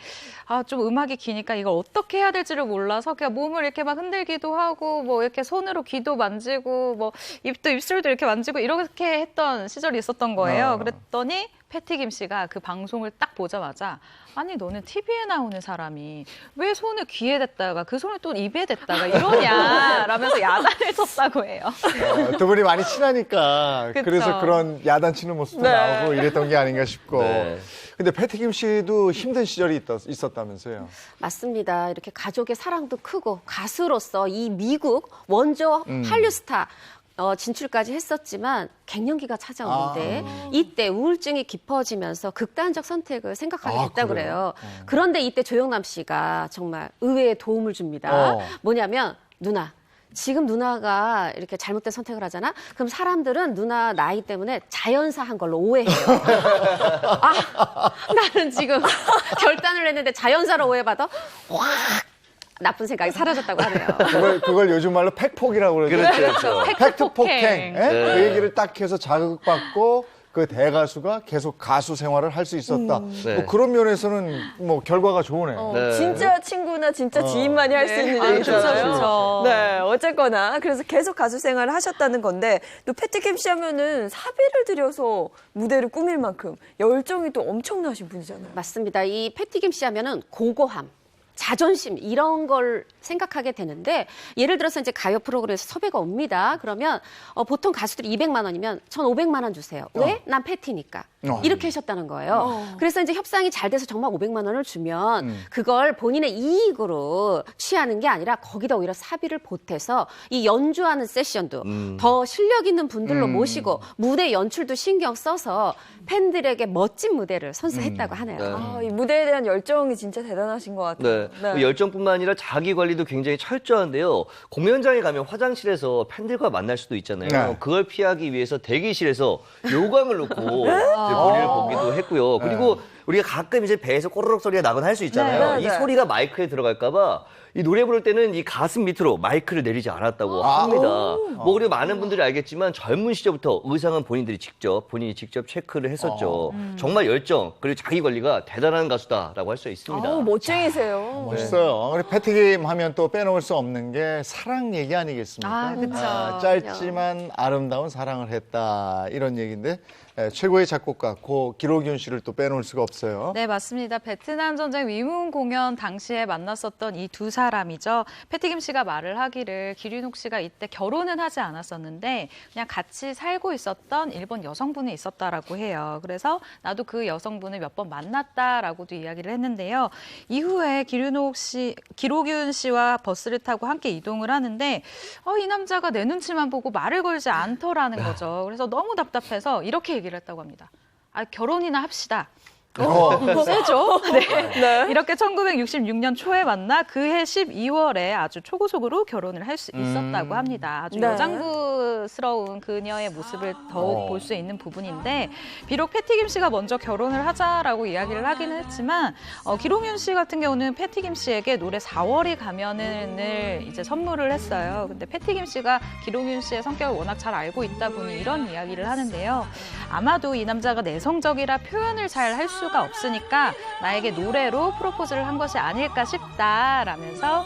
좀 음악이 기니까 이걸 어떻게 해야 될지를 몰라서 그냥 몸을 이렇게 막 흔들기도 하고 뭐 이렇게 손으로 귀도 만지고 뭐 입술도 이렇게 만지고 이렇게 했던 시절이 있었던 거예요. 그랬더니 패티김 씨가 그 방송을 딱 보자마자 아니 너는 TV에 나오는 사람이 왜 손을 귀에 댔다가 그 손을 또 입에 댔다가 이러냐 라면서 야단을 쳤다고 해요. 두 분이 많이 친하니까 그쵸. 그래서 그런 야단치는 모습도 네. 나오고 이랬던 게 아닌가 싶고. 네. 근데 패티김 씨도 힘든 시절이 있었다면서요? 맞습니다. 이렇게 가족의 사랑도 크고 가수로서 이 미국 원조 한류 스타 진출까지 했었지만 갱년기가 찾아오는데 이때 우울증이 깊어지면서 극단적 선택을 생각하게 됐다 그래요. 그런데 이때 조영남 씨가 정말 의외의 도움을 줍니다. 뭐냐면 누나. 지금 누나가 이렇게 잘못된 선택을 하잖아? 그럼 사람들은 누나 나이 때문에 자연사한 걸로 오해해요. 나는 지금 결단을 했는데 자연사로 오해받아? 확 나쁜 생각이 사라졌다고 하네요. 그걸 요즘 말로 팩폭이라고 그러죠. 그렇죠. 팩트 폭행. 팩트 폭행. 그 얘기를 딱 해서 자극받고 그 대가수가 계속 가수 생활을 할 수 있었다. 네. 뭐 그런 면에서는 뭐 결과가 좋으네. 네. 진짜 친구나 진짜 지인만이 할 수 있는 얘기잖아요. 그렇죠. 네, 어쨌거나 그래서 계속 가수 생활을 하셨다는 건데 또 패티김 씨 하면은 사비를 들여서 무대를 꾸밀 만큼 열정이 또 엄청나신 분이잖아요. 맞습니다. 이 패티김 씨 하면은 고고함. 자존심 이런 걸 생각하게 되는데 예를 들어서 이제 가요 프로그램에서 섭외가 옵니다. 그러면 보통 가수들이 200만 원이면 전 500만 원 주세요. 왜? 난 패티니까. 이렇게 하셨다는 거예요. 그래서 이제 협상이 잘 돼서 정말 500만 원을 주면 그걸 본인의 이익으로 취하는 게 아니라 거기다 오히려 사비를 보태서 이 연주하는 세션도 더 실력 있는 분들로 모시고 무대 연출도 신경 써서 팬들에게 멋진 무대를 선사했다고 하네요. 이 무대에 대한 열정이 진짜 대단하신 것 같아요. 네. 열정뿐만 아니라 자기 관리도 굉장히 철저한데요. 공연장에 가면 화장실에서 팬들과 만날 수도 있잖아요. 네. 그걸 피하기 위해서 대기실에서 요강을 놓고 이제 볼일을 보기도 했고요. 그리고 우리가 가끔 이제 배에서 꼬르륵 소리가 나거나 할 수 있잖아요. 네. 이 소리가 마이크에 들어갈까봐 이 노래 부를 때는 이 가슴 밑으로 마이크를 내리지 않았다고 합니다. 뭐 그리고 많은 분들이 알겠지만 젊은 시절부터 의상은 본인이 직접 체크를 했었죠. 정말 열정 그리고 자기 관리가 대단한 가수다라고 할 수 있습니다. 멋쟁이세요. 멋있어요. 우리 패티김 하면 또 빼놓을 수 없는 게 사랑 얘기 아니겠습니까? 아, 그쵸. 짧지만 아름다운 사랑을 했다 이런 얘기인데 최고의 작곡가 고 기록윤 씨를 또 빼놓을 수가 없어요. 네, 맞습니다. 베트남 전쟁 위문 공연 당시에 만났었던 이 두 사람이죠. 패티김 씨가 말을 하기를 기륜옥 씨가 이때 결혼은 하지 않았었는데 그냥 같이 살고 있었던 일본 여성분이 있었다라고 해요. 그래서 나도 그 여성분을 몇 번 만났다라고도 이야기를 했는데요. 이후에 기록윤 씨와 버스를 타고 함께 이동을 하는데 이 남자가 내 눈치만 보고 말을 걸지 않더라는 거죠. 그래서 너무 답답해서 이렇게 얘기를 했다고 합니다. 결혼이나 합시다. 세죠? 네. 이렇게 1966년 초에 만나 그해 12월에 아주 초고속으로 결혼을 할 수 있었다고 합니다. 아주 네. 여장부스러운 그녀의 모습을 더욱 볼 수 있는 부분인데 비록 패티김 씨가 먼저 결혼을 하자라고 이야기를 하기는 했지만 기록윤 씨 같은 경우는 패티김 씨에게 노래 4월이 가면을 이제 선물을 했어요. 근데 패티김 씨가 기록윤 씨의 성격을 워낙 잘 알고 있다 보니 이런 이야기를 하는데요. 아마도 이 남자가 내성적이라 표현을 잘 할 수가 없으니까 나에게 노래로 프로포즈를 한 것이 아닐까 싶다라면서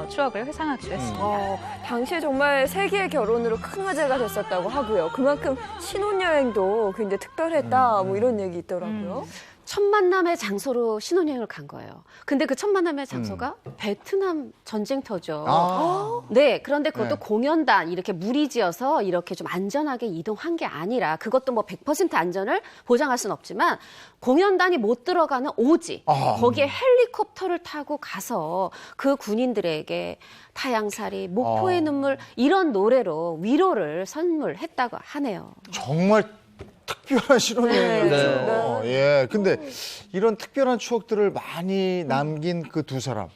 추억을 회상하기도 했습니다. 당시에 정말 세계의 결혼으로 큰 화제가 됐었다고 하고요. 그만큼 신혼여행도 굉장히 특별했다 뭐 이런 얘기 있더라고요. 첫 만남의 장소로 신혼여행을 간 거예요. 근데 그 첫 만남의 장소가 베트남 전쟁터죠. 네, 그런데 그것도 네. 공연단 이렇게 무리지어서 이렇게 좀 안전하게 이동한 게 아니라 그것도 뭐 100% 안전을 보장할 수는 없지만 공연단이 못 들어가는 오지 거기에 헬리콥터를 타고 가서 그 군인들에게 타양살이, 목포의 눈물 이런 노래로 위로를 선물했다고 하네요. 정말 특별한 신혼여행이었죠. 예, 근데 이런 특별한 추억들을 많이 남긴 그 두 사람.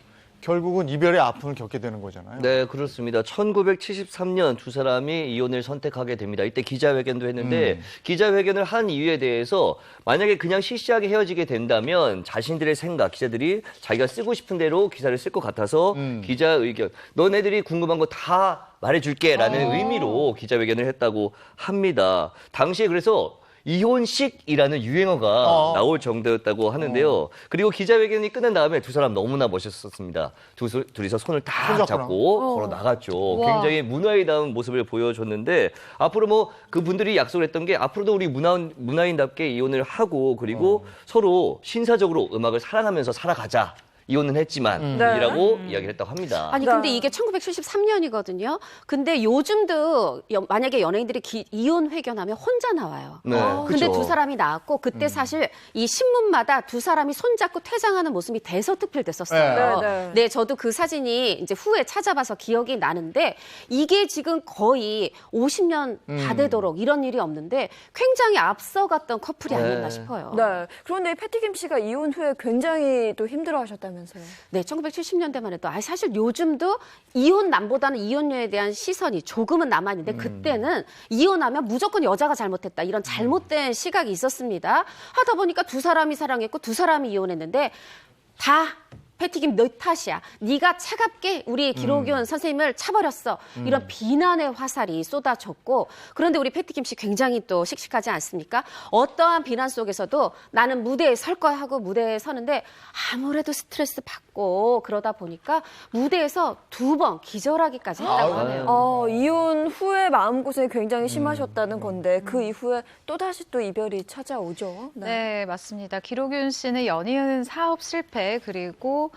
결국은 이별의 아픔을 겪게 되는 거잖아요. 네, 그렇습니다. 1973년 두 사람이 이혼을 선택하게 됩니다. 이때 기자회견도 했는데 기자회견을 한 이유에 대해서 만약에 그냥 시시하게 헤어지게 된다면 자신들의 생각, 기자들이 자기가 쓰고 싶은 대로 기사를 쓸 것 같아서 기자 의견, 너네들이 궁금한 거 다 말해줄게라는 의미로 기자회견을 했다고 합니다. 당시에 그래서 이혼식이라는 유행어가 나올 정도였다고 하는데요. 그리고 기자회견이 끝난 다음에 두 사람 너무나 멋있었습니다. 둘이서 손을 딱 잡고 걸어 나갔죠. 굉장히 문화인다운 모습을 보여줬는데 앞으로 뭐 그분들이 약속을 했던 게 앞으로도 우리 문화인답게 이혼을 하고 그리고 서로 신사적으로 음악을 사랑하면서 살아가자. 이혼은 했지만 이라고 이야기를 했다고 합니다. 아니 근데 이게 1973년이거든요. 근데 요즘도 만약에 연예인들이 이혼 회견하면 혼자 나와요. 네, 근데 그쵸. 두 사람이 나왔고 그때 사실 이 신문마다 두 사람이 손잡고 퇴장하는 모습이 대서특필됐었어요. 네, 저도 그 사진이 이제 후에 찾아봐서 기억이 나는데 이게 지금 거의 50년 다 되도록 이런 일이 없는데 굉장히 앞서갔던 커플이 아니었나 싶어요. 네. 그런데 패티김 씨가 이혼 후에 굉장히 또 힘들어하셨다면서요? 네, 1970년대만 해도 사실 요즘도 이혼남보다는 이혼녀에 대한 시선이 조금은 남아있는데 그때는 이혼하면 무조건 여자가 잘못했다 이런 잘못된 시각이 있었습니다. 하다 보니까 두 사람이 사랑했고 두 사람이 이혼했는데 다 패티김 너 탓이야. 네가 차갑게 우리 기록윤 선생님을 차버렸어. 이런 비난의 화살이 쏟아졌고 그런데 우리 패티김 씨 굉장히 또 씩씩하지 않습니까? 어떠한 비난 속에서도 나는 무대에 설 거야 하고 무대에 서는데 아무래도 스트레스 받고 그러다 보니까 무대에서 2번 기절하기까지 했다고 하네요. 이혼 후에 마음고생이 굉장히 심하셨다는 건데 그 이후에 또다시 또 이별이 찾아오죠. 네, 맞습니다. 기록윤 씨는 연이은 사업 실패 그리고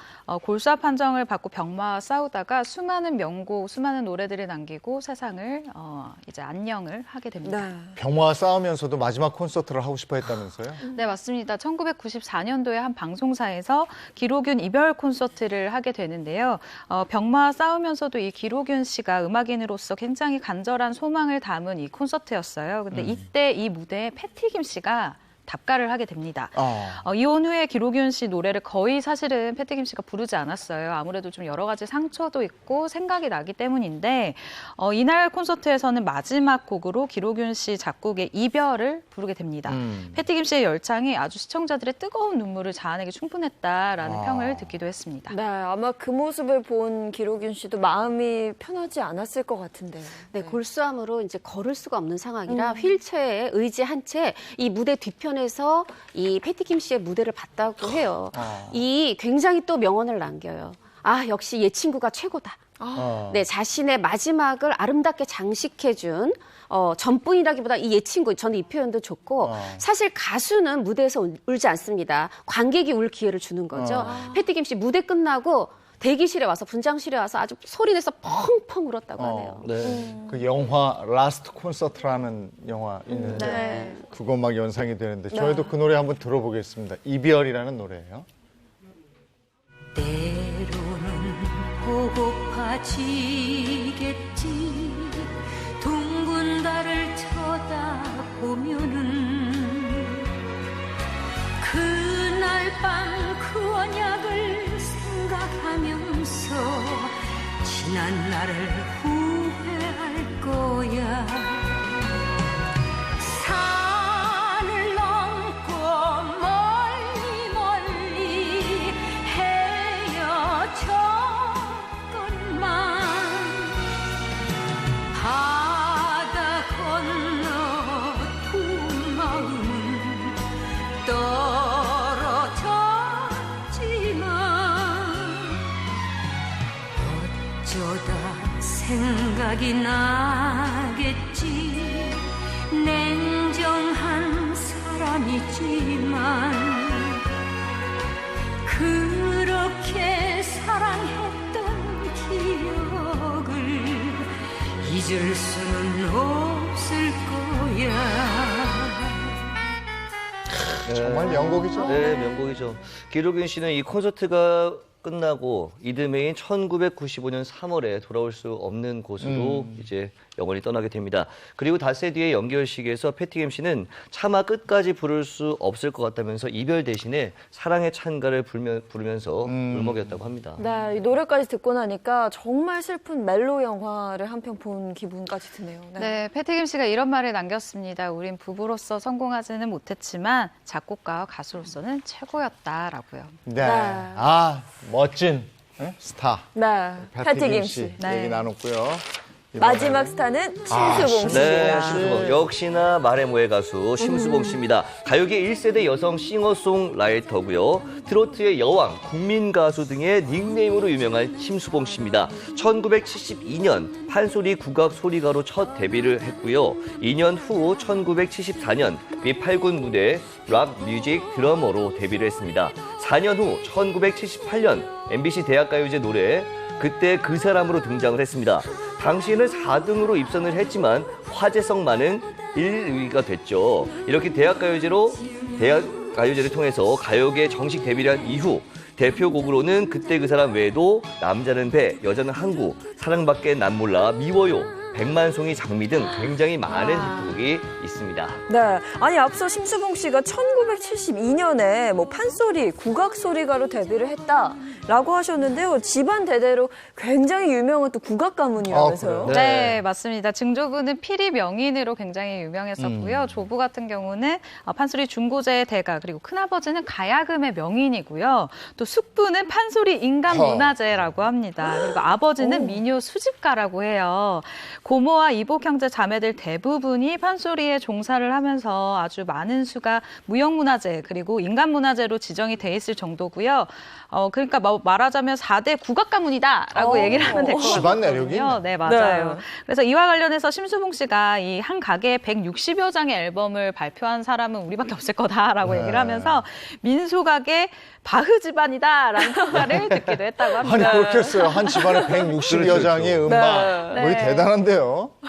골수아 판정을 받고 병마와 싸우다가 수많은 명곡, 수많은 노래들을 남기고 세상을 이제 안녕을 하게 됩니다. 병마와 싸우면서도 마지막 콘서트를 하고 싶어 했다면서요? 네, 맞습니다. 1994년도에 한 방송사에서 기록윤 이별 콘서트를 하게 되는데요. 병마와 싸우면서도 이 기록윤 씨가 음악인으로서 굉장히 간절한 소망을 담은 이 콘서트였어요. 근데 이때 이 무대에 패티김 씨가 답가를 하게 됩니다. 어. 이혼 후에 기록윤 씨 노래를 거의 사실은 패티김 씨가 부르지 않았어요. 아무래도 좀 여러 가지 상처도 있고 생각이 나기 때문인데 이날 콘서트에서는 마지막 곡으로 기록윤 씨 작곡의 이별을 부르게 됩니다. 패티김 씨의 열창이 아주 시청자들의 뜨거운 눈물을 자아내기 충분했다라는 평을 듣기도 했습니다. 네, 아마 그 모습을 본 기록윤 씨도 마음이 편하지 않았을 것 같은데요. 네, 골수암으로 이제 걸을 수가 없는 상황이라 휠체어에 의지한 채 이 무대 뒤편에서 이 패티김 씨의 무대를 봤다고 해요. 이 굉장히 또 명언을 남겨요. 아, 역시 얘 친구가 최고다. 네, 자신의 마지막을 아름답게 장식해준 전뿐이라기보다 이 예친구, 저는 이 표현도 좋고 사실 가수는 무대에서 울지 않습니다. 관객이 울 기회를 주는 거죠. 패티김 씨 무대 끝나고 대기실에 와서 분장실에 와서 아주 소리내서 펑펑 울었다고 하네요. 네. 그 영화 라스트 콘서트라는 영화 있는데 네. 그거 막 연상이 되는데 저희도 그 노래 한번 들어보겠습니다. 이별이라는 노래예요. 때로는 보고파지겠지 둥근 달을 쳐다보면은 그날 밤 그 언약을 생각하면서 지난 날을 후회할 거야. 산을 넘고 멀리 멀리 헤어졌건만 바다 건너 두 마음은 떨어졌지만 어쩌다 생각이 나겠지. 냉정한 사람이지만 그렇게 사랑했던 기억을 잊을 수는 없을 거야. 정말 명곡이죠. 네, 명곡이죠. 기록윤 씨는 이 콘서트가 끝나고 이듬해인 1995년 3월에 돌아올 수 없는 곳으로 이제 영원히 떠나게 됩니다. 그리고 닷새 뒤에 연결식에서 패티김 씨는 차마 끝까지 부를 수 없을 것 같다면서 이별 대신에 사랑의 찬가를 부르면서 울먹였다고 합니다. 네, 이 노래까지 듣고 나니까 정말 슬픈 멜로 영화를 한 편 본 기분까지 드네요. 네, 패티김 씨가 이런 말을 남겼습니다. 우린 부부로서 성공하지는 못했지만 작곡가와 가수로서는 최고였다라고요. 네. 아, 멋진 스타. 네, 패티김 씨 씨. 네. 얘기 나눴고요. 마지막 스타는 심수봉 씨입니다. 네, 심수봉. 역시나 말의 모의 가수 심수봉 씨입니다. 가요계 1세대 여성 싱어송라이터고요. 트로트의 여왕, 국민 가수 등의 닉네임으로 유명한 심수봉 씨입니다. 1972년 판소리 국악 소리가로 첫 데뷔를 했고요. 2년 후 1974년 미8군 무대 락 뮤직 드러머로 데뷔를 했습니다. 4년 후 1978년 MBC 대학가요제 노래 그때 그 사람으로 등장을 했습니다. 당시에는 4등으로 입선을 했지만 화제성 많은 1위가 됐죠. 이렇게 대학가요제를 통해서 가요계 정식 데뷔를 한 이후 대표곡으로는 그때 그 사람 외에도 남자는 배, 여자는 항구, 사랑밖에 난 몰라, 미워요, 백만송이 장미 등 굉장히 많은 히트곡이 있습니다. 네, 아니 앞서 심수봉 씨가 1972년에 뭐 판소리, 국악 소리가로 데뷔를 했다라고 하셨는데요. 집안 대대로 굉장히 유명한 또 국악 가문이라면서요. 아, 네, 맞습니다. 증조부는 피리 명인으로 굉장히 유명했었고요. 조부 같은 경우는 판소리 중고제의 대가, 그리고 큰아버지는 가야금의 명인이고요. 또 숙부는 판소리 인간문화재라고 합니다. 그리고 아버지는 민요 수집가라고 해요. 고모와 이복 형제 자매들 대부분이 판소리에 종사를 하면서 아주 많은 수가 무형문화재 그리고 인간문화재로 지정이 돼 있을 정도고요. 그러니까 말하자면 4대 국악 가문이다라고 얘기를 하면 될 것 같아요. 집안 내력이 있네. 네, 맞아요. 네. 그래서 이와 관련해서 심수봉 씨가 이 한 가게에 160여 장의 앨범을 발표한 사람은 우리밖에 없을 거다라고 얘기를 하면서 민소가게 바흐 집안이다라는 평가를 듣기도 했다고 합니다. 아니 그렇겠어요. 한 집안에 160여 장의 음반. 네. 거의 네. 대단한데요.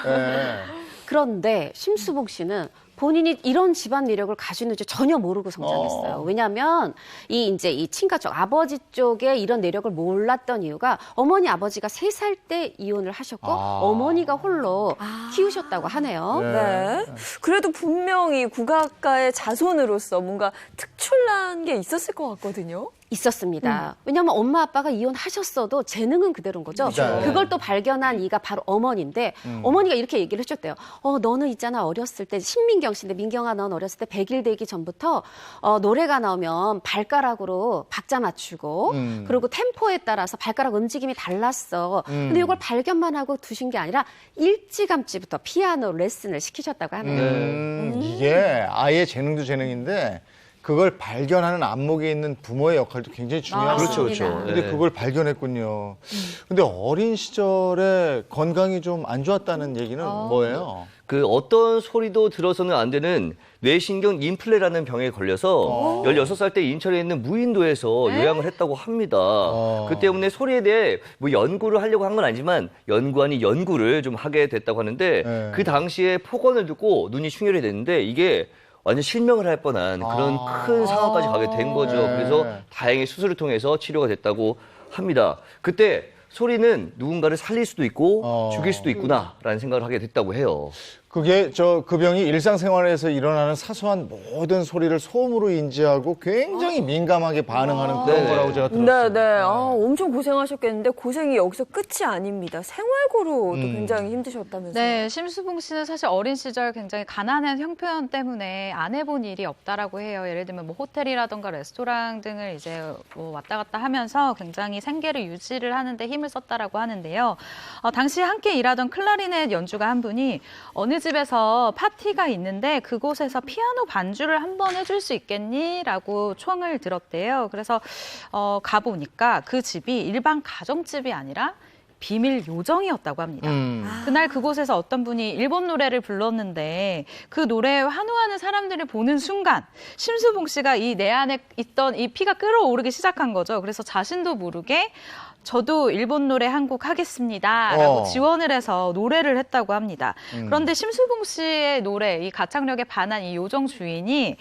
네. 그런데 심수봉 씨는 본인이 이런 집안 내력을 가지고 있는지 전혀 모르고 성장했어요. 왜냐하면 이 친가 쪽 아버지 쪽에 이런 내력을 몰랐던 이유가 어머니 아버지가 3살 때 이혼을 하셨고 어머니가 홀로 키우셨다고 하네요. 네. 그래도 분명히 국악가의 자손으로서 뭔가 특출난 게 있었을 것 같거든요. 있었습니다. 왜냐하면 엄마 아빠가 이혼하셨어도 재능은 그대로인 거죠. 그렇죠. 그걸 또 발견한 이가 바로 어머니인데 어머니가 이렇게 얘기를 해줬대요. 너는 있잖아 어렸을 때 신민경 씨인데 민경아 넌 어렸을 때 100일 되기 전부터 노래가 나오면 발가락으로 박자 맞추고 그리고 템포에 따라서 발가락 움직임이 달랐어. 근데 이걸 발견만 하고 두신 게 아니라 일찌감치부터 피아노 레슨을 시키셨다고 합니다. 이게 아이의 재능도 재능인데 그걸 발견하는 안목에 있는 부모의 역할도 굉장히 중요하죠. 그렇죠, 그렇죠. 근데 네. 그걸 발견했군요. 근데 어린 시절에 건강이 좀 안 좋았다는 얘기는 뭐예요? 그 어떤 소리도 들어서는 안 되는 뇌신경 인플레라는 병에 걸려서 16살 때 인천에 있는 무인도에서 요양을 했다고 합니다. 그 때문에 소리에 대해 뭐 연구를 하려고 한 건 아니지만 연구원이 연구를 좀 하게 됐다고 하는데 네. 그 당시에 폭언을 듣고 눈이 충혈이 됐는데 이게 완전 실명을 할 뻔한 그런 큰 상황까지 가게 된 거죠. 네. 그래서 다행히 수술을 통해서 치료가 됐다고 합니다. 그때 소리는 누군가를 살릴 수도 있고 죽일 수도 있구나라는 생각을 하게 됐다고 해요. 그게 그 병이 일상생활에서 일어나는 사소한 모든 소리를 소음으로 인지하고 굉장히 민감하게 반응하는 그런 네네. 거라고 제가 들었어요. 네. 엄청 고생하셨겠는데 고생이 여기서 끝이 아닙니다. 생활고로도 굉장히 힘드셨다면서요. 네, 심수봉 씨는 사실 어린 시절 굉장히 가난한 형편 때문에 안 해본 일이 없다라고 해요. 예를 들면 뭐 호텔이라던가 레스토랑 등을 이제 뭐 왔다 갔다 하면서 굉장히 생계를 유지를 하는데 힘을 썼다라고 하는데요. 당시 함께 일하던 클라리넷 연주가 한 분이 어느 집에서 파티가 있는데 그곳에서 피아노 반주를 한번 해줄 수 있겠니? 라고 초청을 들었대요. 그래서 가보니까 그 집이 일반 가정집이 아니라 비밀 요정이었다고 합니다. 그날 그곳에서 어떤 분이 일본 노래를 불렀는데 그 노래에 환호하는 사람들을 보는 순간 심수봉 씨가 이 내 안에 있던 이 피가 끓어오르기 시작한 거죠. 그래서 자신도 모르게 저도 일본 노래 한 곡 하겠습니다 라고 지원을 해서 노래를 했다고 합니다. 그런데 심수봉 씨의 노래, 이 가창력에 반한 이 요정 주인이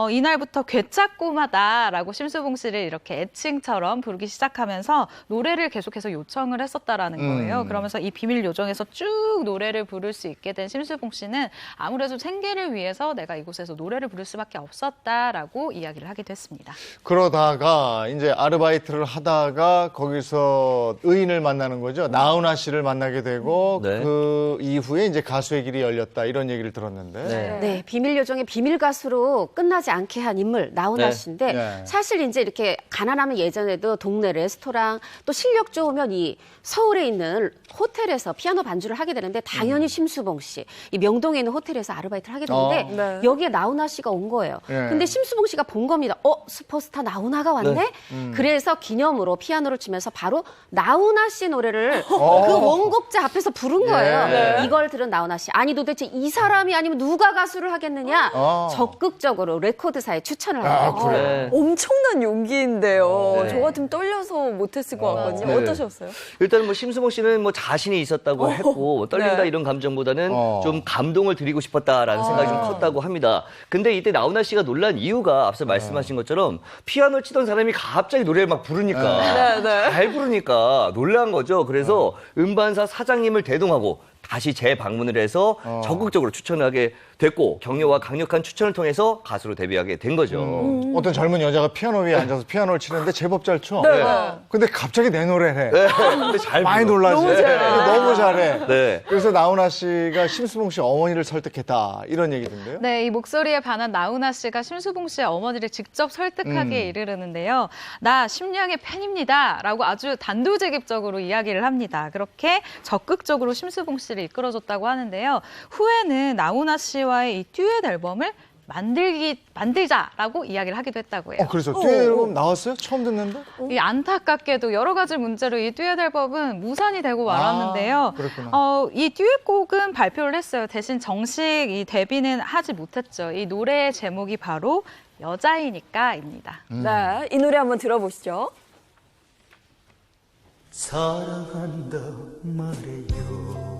이날부터 괴짜꼬마다라고 심수봉 씨를 이렇게 애칭처럼 부르기 시작하면서 노래를 계속해서 요청을 했었다라는 거예요. 그러면서 이 비밀 요정에서 쭉 노래를 부를 수 있게 된 심수봉 씨는 아무래도 생계를 위해서 내가 이곳에서 노래를 부를 수밖에 없었다라고 이야기를 하기도 했습니다. 그러다가 이제 아르바이트를 하다가 거기서 의인을 만나는 거죠. 나훈아 씨를 만나게 되고 네. 그 이후에 이제 가수의 길이 열렸다 이런 얘기를 들었는데. 네, 비밀 요정의 비밀 가수로 끝나지 않게 한 인물 나훈아 네. 씨인데 네. 사실 이제 이렇게 가난하면 예전에도 동네 레스토랑 또 실력 좋으면 이 서울에 있는 호텔에서 피아노 반주를 하게 되는데 당연히 심수봉 씨, 이 명동에 있는 호텔에서 아르바이트를 하게 되는데 네. 여기에 나훈아 씨가 온 거예요. 네. 근데 심수봉 씨가 본 겁니다. 슈퍼스타 나훈아가 왔네? 그래서 기념으로 피아노를 치면서 바로 나훈아 씨 노래를 그 원곡자 앞에서 부른 거예요. 네. 이걸 들은 나훈아 씨. 아니 도대체 이 사람이 아니면 누가 가수를 하겠느냐? 적극적으로 레코드사에 추천을 한 거예요. 네. 엄청난 용기인데요. 네. 저 같으면 떨려서 못했을 것 같거든요. 네. 어떠셨어요? 일단은 뭐 심수봉 씨는 뭐 자신이 있었다고 했고 뭐 떨린다 네. 이런 감정보다는 어. 좀 감동을 드리고 싶었다라는 생각이 좀 컸다고 합니다. 근데 이때 나훈아 씨가 놀란 이유가 앞서 말씀하신 것처럼 피아노 치던 사람이 갑자기 노래를 막 부르니까 네. 잘 부르니까 놀란 거죠. 그래서 음반사 사장님을 대동하고 다시 재방문을 해서 적극적으로 추천을 하게 됐고 격려와 강력한 추천을 통해서 가수로 데뷔하게 된 거죠. 어떤 젊은 여자가 피아노 위에 앉아서 피아노를 치는데 제법 잘 쳐. 네. 근데 갑자기 내 노래를 해. 네. 근데 잘 많이 불러. 놀라지. 너무 잘해. 너무 잘해. 네. 그래서 나훈아 씨가 심수봉 씨 어머니를 설득했다 이런 얘기던데요. 네, 이 목소리에 반한 나훈아 씨가 심수봉 씨의 어머니를 직접 설득하게 이르르는데요. 나 심령의 팬입니다 라고 아주 단도직입적으로 이야기를 합니다. 그렇게 적극적으로 심수봉 씨를 이끌어줬다고 하는데요. 후에는 나훈아 씨와의 이 듀엣 앨범을 만들자라고 이야기를 하기도 했다고 해요. 그래서 듀엣 앨범 나왔어요? 처음 듣는데? 이 안타깝게도 여러 가지 문제로 이 듀엣 앨범은 무산이 되고 말았는데요. 그렇구나. 이 듀엣곡은 발표를 했어요. 대신 정식 이 데뷔는 하지 못했죠. 이 노래의 제목이 바로 여자이니까입니다. 네, 이 노래 한번 들어보시죠. 사랑한다 말해요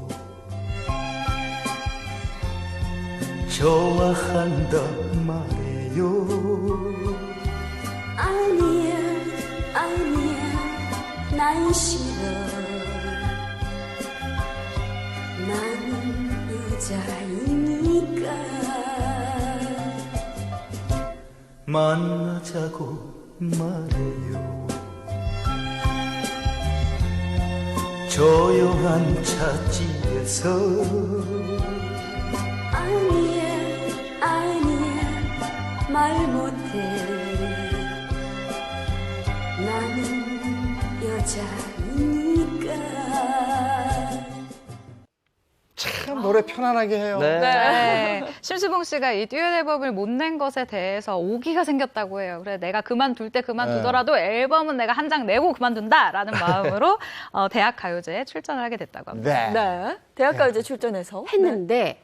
좋아한다 말해요 아니야 난 싫어 나는 여자이니까 만나자고 말해요. 조용한 찻집에서 아니야 말 못해 나는 여자니까 참 노래 편안하게 해요. 네. 네. 심수봉 씨가 이 듀엣 앨범을 못 낸 것에 대해서 오기가 생겼다고 해요. 그래 내가 그만둘 때 그만두더라도 앨범은 내가 한 장 내고 그만둔다라는 마음으로 대학 가요제에 출전을 하게 됐다고 합니다. 네. 네. 대학가요제 출전해서 했는데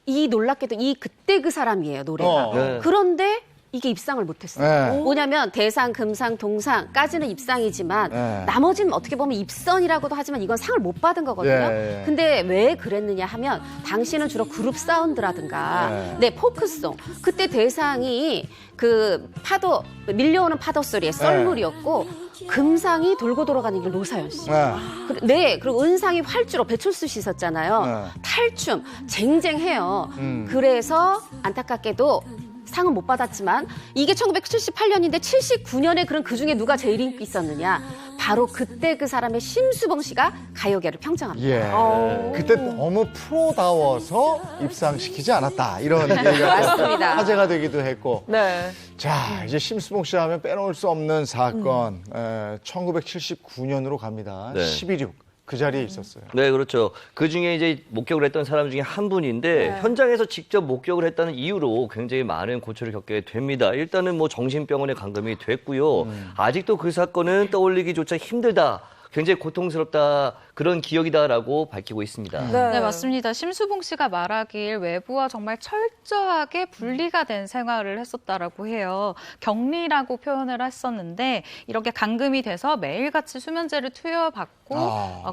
이 놀랍게도 이 그때 그 사람이에요 노래가. 네. 그런데 이게 입상을 못했어요. 네. 뭐냐면 대상, 금상, 동상까지는 입상이지만 네. 나머지는 어떻게 보면 입선이라고도 하지만 이건 상을 못 받은 거거든요. 예. 근데 왜 그랬느냐 하면 당시는 주로 그룹 사운드라든가 포크송 그때 대상이 그 파도 밀려오는 파도 소리의 썰물이었고 금상이 돌고 돌아가는 길 노사연 씨. 네, 그리고 은상이 활주로 배철수 씨 있었잖아요. 탈춤 쟁쟁해요. 그래서 안타깝게도 상은 못 받았지만 이게 1978년인데 79년에 그런 그중에 누가 제일 인기 있었느냐. 바로 그때 그 사람의 심수봉 씨가 가요계를 평정합니다. 예. 그때 너무 프로다워서 입상시키지 않았다. 이런 얘기가 맞습니다. 화제가 되기도 했고. 네. 자, 이제 심수봉 씨 하면 빼놓을 수 없는 사건. 1979년으로 갑니다. 네. 11.6. 그 자리에 있었어요. 네, 그렇죠. 그 중에 이제 목격을 했던 사람 중에 한 분인데 현장에서 직접 목격을 했다는 이유로 굉장히 많은 고초를 겪게 됩니다. 일단은 뭐 정신병원에 감금이 됐고요. 아직도 그 사건은 떠올리기조차 힘들다. 굉장히 고통스럽다. 그런 기억이다라고 밝히고 있습니다. 네, 맞습니다. 심수봉 씨가 말하길 외부와 정말 철저하게 분리가 된 생활을 했었다라고 해요. 격리라고 표현을 했었는데 이렇게 감금이 돼서 매일같이 수면제를 투여받고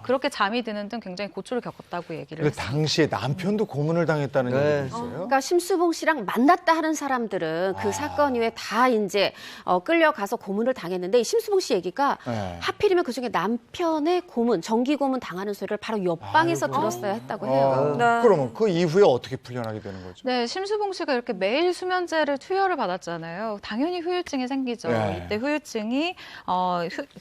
그렇게 잠이 드는 등 굉장히 고초를 겪었다고 얘기를 근데 했어요. 당시에 남편도 고문을 당했다는 네. 얘기가 있어요. 그러니까 심수봉 씨랑 만났다 하는 사람들은 그 사건 이후에 다 이제 끌려가서 고문을 당했는데 이 심수봉 씨 얘기가 하필이면 그중에 남편의 고문, 정기 고문 당하는 소리를 바로 옆방에서 들었어야 했다고 해요. 그러면 그 이후에 어떻게 풀려나게 되는 거죠? 네, 심수봉 씨가 이렇게 매일 수면제를 투여를 받았잖아요. 당연히 후유증이 생기죠. 이때 후유증이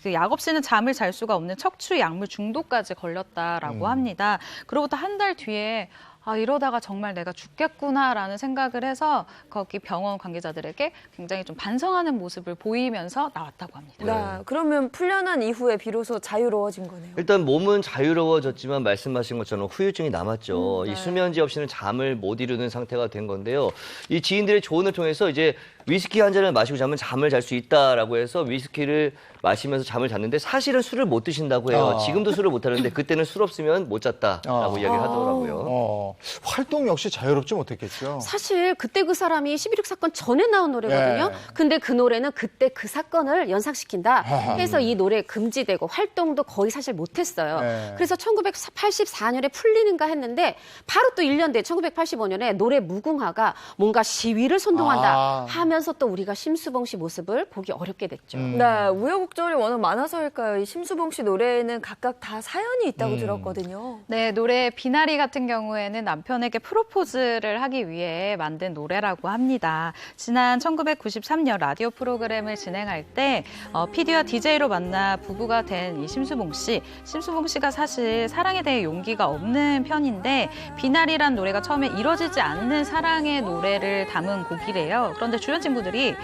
그 약 없이는 잠을 잘 수가 없는 척추 약물 중독까지 걸렸다라고 합니다. 그로부터 한 달 뒤에 이러다가 정말 내가 죽겠구나라는 생각을 해서 거기 병원 관계자들에게 굉장히 좀 반성하는 모습을 보이면서 나왔다고 합니다. 네. 그러면 풀려난 이후에 비로소 자유로워진 거네요. 일단 몸은 자유로워졌지만 말씀하신 것처럼 후유증이 남았죠. 이 수면제 없이는 잠을 못 이루는 상태가 된 건데요. 이 지인들의 조언을 통해서 이제 위스키 한 잔을 마시고 자면 잠을 잘 수 있다라고 해서 위스키를 마시면서 잠을 잤는데 사실은 술을 못 드신다고 해요. 지금도 술을 못 하는데 그때는 술 없으면 못 잤다라고 이야기를 하더라고요. 활동 역시 자유롭지 못했겠죠. 사실 그때 그 사람이 11.6 사건 전에 나온 노래거든요. 근데 그 노래는 그때 그 사건을 연상시킨다 해서 이 노래 금지되고 활동도 거의 사실 못했어요. 그래서 1984년에 풀리는가 했는데 바로 또 1년 뒤에 1985년에 노래 무궁화가 뭔가 시위를 선동한다 하면서 또 우리가 심수봉 씨 모습을 보기 어렵게 됐죠. 네, 우여곡절이 워낙 많아서일까요? 이 심수봉 씨 노래에는 각각 다 사연이 있다고 들었거든요. 네, 노래 비나리 같은 경우에는 남편에게 프로포즈를 하기 위해 만든 노래라고 합니다. 지난 1993년 라디오 프로그램을 진행할 때 PD와 DJ로 만나 부부가 된 이 심수봉 씨. 심수봉 씨가 사실 사랑에 대해 용기가 없는 편인데 비나리란 노래가 처음에 이뤄지지 않는 사랑의 노래를 담은 곡이래요. 그런데 주변 친구들이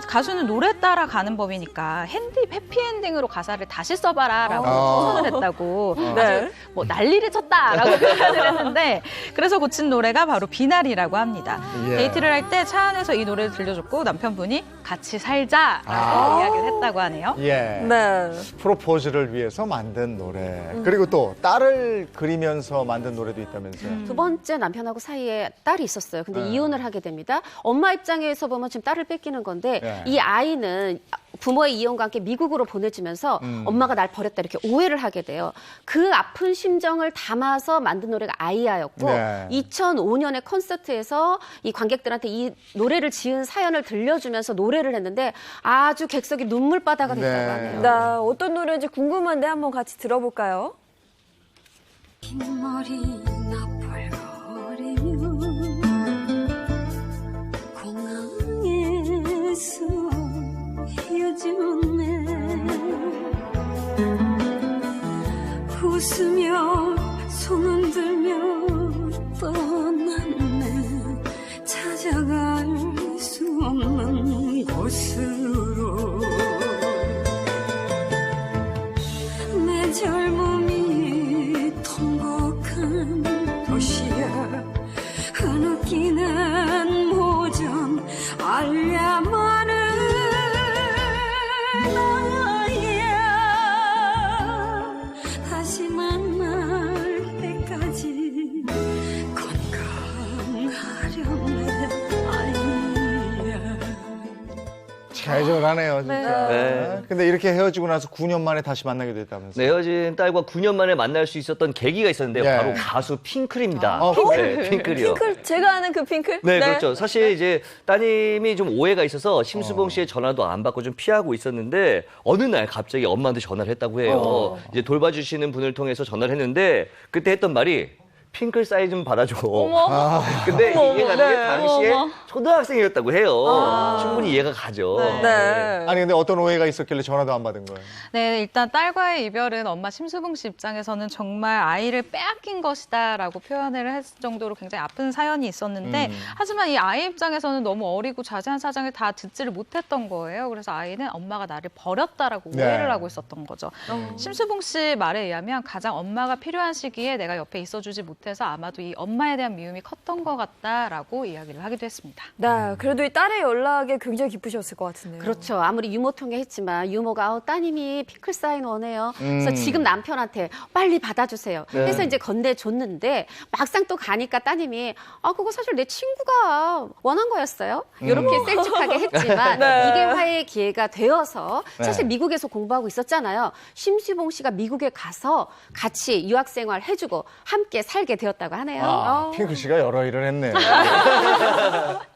가수는 노래 따라 가는 법이니까 해피엔딩으로 가사를 다시 써봐라라고 추천을 했다고 아주 뭐 난리를 쳤다라고 표현을 했는데 그래서 고친 노래가 바로 비나리라고 합니다. 데이트를 할 때 차 안에서 이 노래를 들려줬고 남편분이 같이 살자라고 이야기를 했다고 하네요. 네. 프로포즈를 위해서 만든 노래. 그리고 또 딸을 그리면서 만든 노래도 있다면서요. 두 번째 남편하고 사이에 딸이 있었어요. 근데 이혼을 하게 됩니다. 엄마 입장에서 보면 지금 딸을 뺏기는 건데 이 아이는 부모의 이혼과 함께 미국으로 보내지면서 엄마가 날 버렸다 이렇게 오해를 하게 돼요. 그 아픈 심정을 담아서 만든 노래가 아이야였고 2005년에 콘서트에서 이 관객들한테 이 노래를 지은 사연을 들려주면서 노래를 했는데 아주 객석이 눈물바다가 됐다고 하네요. 네, 어떤 노래인지 궁금한데 한번 같이 들어볼까요? 흰머리나 펄거리며 공항에서 아끼는 모정 알야마는 나야 다시 만날 때까지 건강하렴 내 아이야. 애절하네요, 진짜. 네. 근데 이렇게 헤어지고 나서 9년 만에 다시 만나게 됐다면서요? 네, 헤어진 딸과 9년 만에 만날 수 있었던 계기가 있었는데요. 예. 바로 가수 핑클입니다. 핑클? 네, 핑클이요. 핑클, 제가 아는 그 핑클? 네, 그렇죠. 사실 이제 따님이 좀 오해가 있어서 심수봉 씨의 전화도 안 받고 좀 피하고 있었는데 어느 날 갑자기 엄마한테 전화를 했다고 해요. 이제 돌봐주시는 분을 통해서 전화를 했는데 그때 했던 말이 핑클 사인 좀 받아줘. 근데 이해가 되는 게 당시에 초등학생이었다고 해요. 충분히 이해가 가죠. 네. 아니, 근데 어떤 오해가 있었길래 전화도 안 받은 거예요? 네, 일단 딸과의 이별은 엄마 심수봉 씨 입장에서는 정말 아이를 빼앗긴 것이다라고 표현을 했을 정도로 굉장히 아픈 사연이 있었는데 하지만 이 아이 입장에서는 너무 어리고 자세한 사정을 다 듣지를 못했던 거예요. 그래서 아이는 엄마가 나를 버렸다라고 네. 오해를 하고 있었던 거죠. 심수봉 씨 말에 의하면 가장 엄마가 필요한 시기에 내가 옆에 있어주지 못해서 아마도 이 엄마에 대한 미움이 컸던 것 같다라고 이야기를 하기도 했습니다. 네, 그래도 이 딸의 연락에 굉장히 기쁘셨을 것 같은데요. 그렇죠. 아무리 유머 통해 했지만 유머가 따님이 핑클 사인 원해요. 그래서 지금 남편한테 빨리 받아주세요. 해서 이제 건네줬는데 막상 또 가니까 따님이 그거 사실 내 친구가 원한 거였어요. 이렇게 셀쭉하게 했지만 이게 화해의 기회가 되어서 사실 미국에서 공부하고 있었잖아요. 심수봉 씨가 미국에 가서 같이 유학생활 해주고 함께 살게 되었다고 하네요. 핑클 씨가 여러 일을 했네요.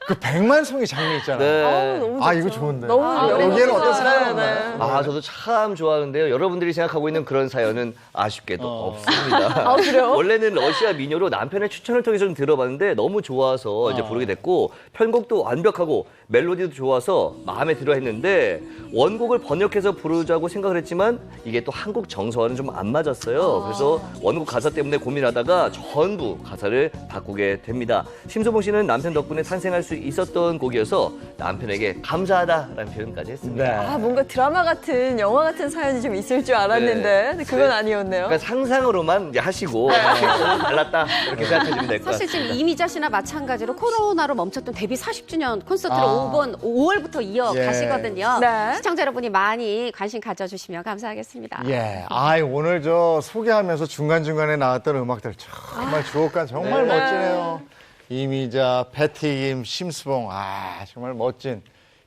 그 100만 송이 장면 있잖아요. 네. 이거 좋은데. 너무 여기에는 어떤 좋아요. 사연 네, 없나요? 아, 저도 참 좋아하는데요. 여러분들이 생각하고 있는 그런 사연은 아쉽게도 없습니다. 그래요? 원래는 러시아 민요로 남편의 추천을 통해서 좀 들어봤는데 너무 좋아서 이제 부르게 됐고 편곡도 완벽하고 멜로디도 좋아서 마음에 들어 했는데 원곡을 번역해서 부르자고 생각을 했지만 이게 또 한국 정서와는 좀 안 맞았어요. 그래서 원곡 가사 때문에 고민하다가 전부 가사를 바꾸게 됩니다. 심수봉 씨는 남편 덕분에 탄생할 수 있었던 곡이어서 남편에게 감사하다라는 표현까지 했습니다. 네. 뭔가 드라마 같은 영화 같은 사연이 좀 있을 줄 알았는데 근데 그건 아니었네요. 그러니까 상상으로만 이제 하시고 달랐다 이렇게 생각하시면 될 것 사실 같습니다. 지금 이미자 씨나 마찬가지로 코로나로 멈췄던 데뷔 40주년 콘서트를 5월부터 이어가시거든요. 네. 시청자 여러분이 많이 관심 가져주시면 감사하겠습니다. 예. 오늘 저 소개하면서 중간중간에 나왔던 음악들 정말 주옥간 정말 멋지네요. 이미자, 패티김, 심수봉. 정말 멋진,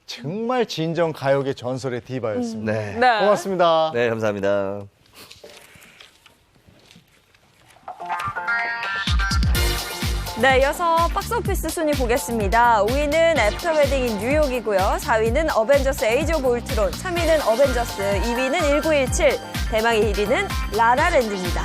정말 진정 가요계 전설의 디바였습니다. 네. 네. 고맙습니다. 네, 감사합니다. 네, 이어서 박스오피스 순위 보겠습니다. 5위는 애프터 웨딩인 뉴욕이고요. 4위는 어벤져스 에이지 오브 울트론, 3위는 어벤져스, 2위는 1917, 대망의 1위는 라라랜드입니다.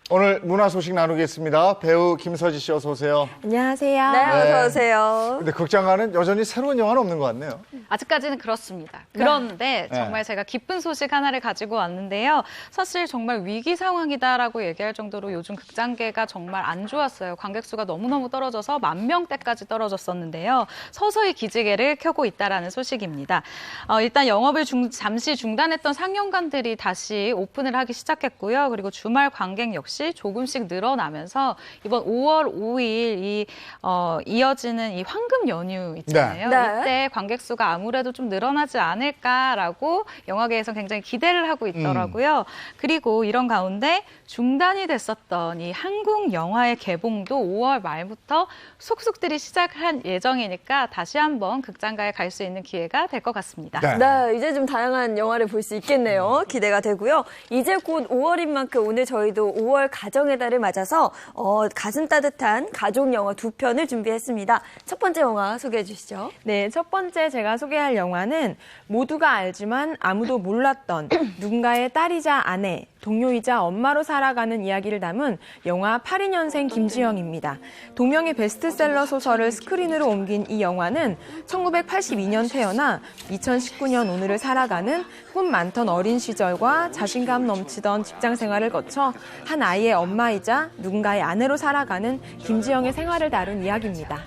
오늘 문화 소식 나누겠습니다. 배우 김서지 씨 어서 오세요. 안녕하세요. 네, 어서 오세요. 근데 극장가는 여전히 새로운 영화는 없는 것 같네요. 아직까지는 그렇습니다. 그런데 네. 정말 제가 기쁜 소식 하나를 가지고 왔는데요. 사실 정말 위기 상황이다라고 얘기할 정도로 요즘 극장계가 정말 안 좋았어요. 관객 수가 너무너무 떨어져서 10,000대까지 떨어졌었는데요. 서서히 기지개를 켜고 있다라는 소식입니다. 일단 영업을 잠시 중단했던 상영관들이 다시 오픈을 하기 시작했고요. 그리고 주말 관객 역시 조금씩 늘어나면서 이번 5월 5일 이어지는 이 황금 연휴 있잖아요. 네. 이때 관객 수가 아무래도 좀 늘어나지 않을까라고 영화계에서 굉장히 기대를 하고 있더라고요. 그리고 이런 가운데 중단이 됐었던 이 한국 영화의 개봉도 5월 말부터 속속들이 시작할 예정이니까 다시 한번 극장가에 갈 수 있는 기회가 될 것 같습니다. 네. 네, 이제 좀 다양한 영화를 볼 수 있겠네요. 기대가 되고요. 이제 곧 5월인 만큼 오늘 저희도 5월 가정의 달을 맞아서 가슴 따뜻한 가족 영화 2편을 준비했습니다. 첫 번째 영화 소개해 주시죠. 네, 첫 번째 제가 소개할 영화는 모두가 알지만 아무도 몰랐던 누군가의 딸이자 아내, 동료이자 엄마로 살아가는 이야기를 담은 영화 82년생 김지영입니다. 동명의 베스트셀러 소설을 스크린으로 옮긴 이 영화는 1982년 태어나 2019년 오늘을 살아가는 꿈 많던 어린 시절과 자신감 넘치던 직장 생활을 거쳐 한 아이의 엄마이자 누군가의 아내로 살아가는 김지영의 생활을 다룬 이야기입니다.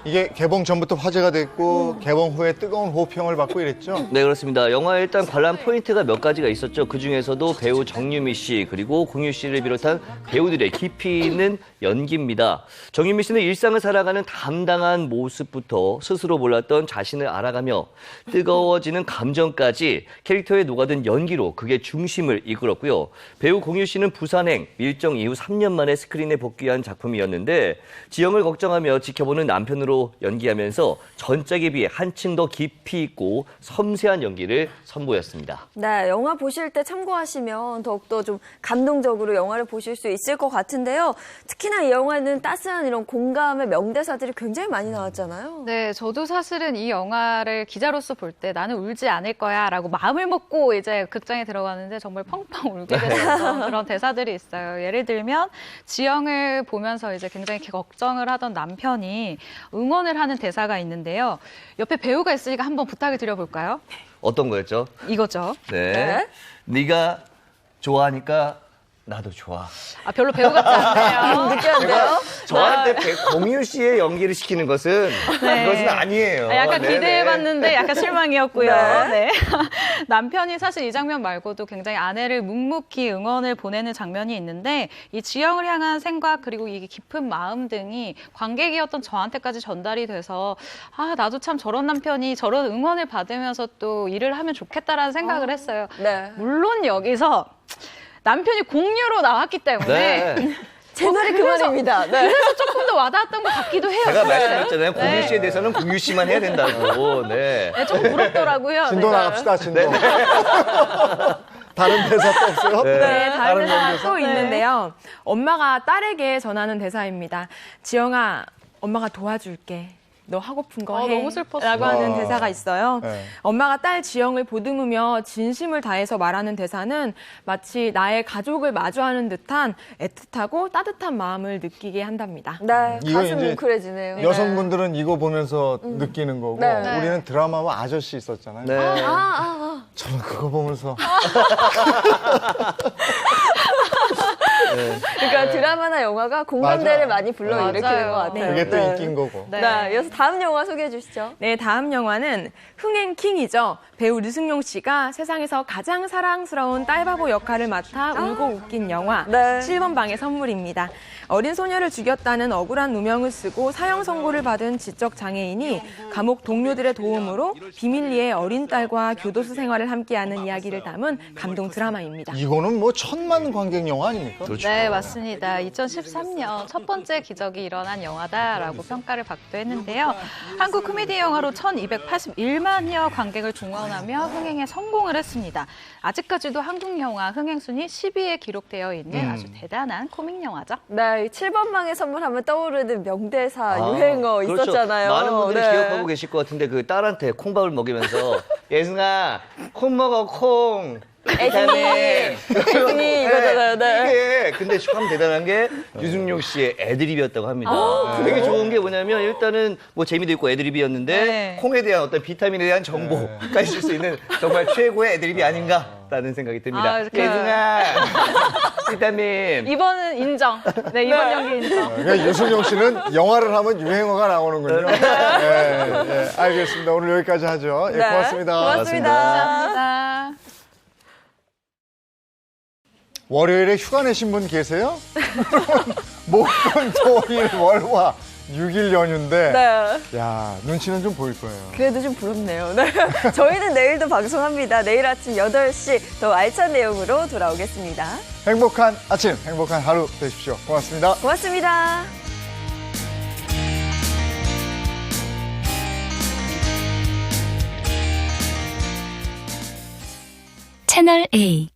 이게 개봉 전부터 화제가 됐고 개봉 후에 뜨거운 호평을 받고 이랬죠. 네, 그렇습니다. 영화에 일단 관람 포인트가 몇 가지가 있었죠. 그중에서도 배우 정유미 씨 그리고 공유 씨를 비롯한 배우들의 깊이 있는 연기입니다. 정유미 씨는 일상을 살아가는 담당한 모습부터 스스로 몰랐던 자신을 알아가며 뜨거워지는 감정까지 캐릭터에 녹아든 연기로 그게 중심을 이끌었고요. 배우 공유 씨는 부산행, 밀정 이후 3년 만에 스크린에 복귀한 작품이었는데 지영을 걱정하며 지켜보는 남편으로 연기하면서 전작에 비해 한층 더 깊이 있고 섬세한 연기를 선보였습니다. 네, 영화 보실 때 참고하시면 더욱더 좀 감동적으로 영화를 보실 수 있을 것 같은데요. 특히나 이 영화는 따스한 이런 공감의 명대사들이 굉장히 많이 나왔잖아요. 네, 저도 사실은 이 영화를 기자로서 볼 때 나는 울지 않을 거야 라고 마음을 먹고 이제 극장에 들어가는데 정말 펑펑 울게 됐던 그런 대사들이 있어요. 예를 들면 지영을 보면서 이제 굉장히 걱정을 하던 남편이 응원을 하는 대사가 있는데요. 옆에 배우가 있으니까 한번 부탁을 드려볼까요? 어떤 거였죠? 이거죠. 네. 네가 좋아하니까 나도 좋아. 아, 별로 배우 같지 않네요. 느꼈는데요? 저한테 공유 씨의 연기를 시키는 것은 네. 그것은 아니에요. 아, 약간 네네. 기대해봤는데 약간 실망이었고요. 네. 네. 남편이 사실 이 장면 말고도 굉장히 아내를 묵묵히 응원을 보내는 장면이 있는데 이 지영을 향한 생각 그리고 이 깊은 마음 등이 관객이었던 저한테까지 전달이 돼서 아, 나도 참 저런 남편이 저런 응원을 받으면서 또 일을 하면 좋겠다라는 생각을 했어요. 네. 물론 여기서 남편이 공유로 나왔기 때문에 네. 제 말이 그 말입니다. 네. 그래서 조금 더 와닿았던 것 같기도 해요. 제가 사실. 말씀드렸잖아요. 공유 씨에 대해서는 공유 씨만 해야 된다고. 네. 네, 조금 부럽더라고요. 진도 네. 나갑시다, 진도. 다른 대사 또 없어요? 네, 다른 다른 대사가 명대사? 또 있는데요. 엄마가 딸에게 전하는 대사입니다. 지영아, 엄마가 도와줄게. 너 하고픈 거 해. 너무 슬펐어요. 라고 하는 대사가 있어요. 네. 엄마가 딸 지영을 보듬으며 진심을 다해서 말하는 대사는 마치 나의 가족을 마주하는 듯한 애틋하고 따뜻한 마음을 느끼게 한답니다. 네, 이거 가슴 이제 뭉클해지네요. 여성분들은 이거 보면서 느끼는 거고 네. 우리는 드라마와 아저씨 있었잖아요. 네. 저는 그거 보면서 그러니까 드라마나 영화가 공감대를 맞아. 많이 불러일으키는 맞아요. 것 같아요. 그게 또 네. 인기인 거고. 네. 네, 이어서 다음 영화 소개해 주시죠. 네, 다음 영화는 흥행킹이죠. 배우 류승용 씨가 세상에서 가장 사랑스러운 딸바보 역할을 맡아 울고 웃긴 영화 네. 7번 방의 선물입니다. 어린 소녀를 죽였다는 억울한 누명을 쓰고 사형 선고를 받은 지적 장애인이 감옥 동료들의 도움으로 비밀리에 어린 딸과 교도소 생활을 함께하는 이야기를 담은 감동 드라마입니다. 이거는 뭐 천만 관객 영화 아닙니까? 그렇죠. 네, 맞습니다. 2013년 첫 번째 기적이 일어난 영화다라고 평가를 받기도 했는데요. 한국 코미디 영화로 1281만여 관객을 동원하며 흥행에 성공을 했습니다. 아직까지도 한국 영화 흥행 순위 10위에 기록되어 있는 아주 대단한 코믹 영화죠. 네, 7번 방의 선물하면 떠오르는 명대사, 아, 유행어 그렇죠. 있었잖아요. 많은 분들이 네. 기억하고 계실 것 같은데 그 딸한테 콩밥을 먹이면서 예승아 콩 먹어 콩. 애승이 이거잖아요. 네. 이게 근데 참 대단한 게 유승용 씨의 애드립이었다고 합니다. 되게 좋은 게 뭐냐면 일단은 뭐 재미도 있고 애드립이었는데 네. 콩에 대한 어떤 비타민에 대한 정보가 있을 수 있는 정말 최고의 애드립이 아닌가라는 생각이 듭니다. 아, 이렇게. 예승아 비타민. 이번은 인정. 네, 이번 연기 인정. 그러니까 유승용 씨는 영화를 하면 유행어가 나오는군요. 예, 알겠습니다. 오늘 여기까지 하죠. 예, 네, 고맙습니다. 고맙습니다. 감사합니다. 월요일에 휴가 내신 분 계세요? 목금토일 월화 6일 연휴인데 네. 야 눈치는 좀 보일 거예요. 그래도 좀 부럽네요. 네. 저희는 내일도 방송합니다. 내일 아침 8시 더 알찬 내용으로 돌아오겠습니다. 행복한 아침, 행복한 하루 되십시오. 고맙습니다. 고맙습니다. 채널 A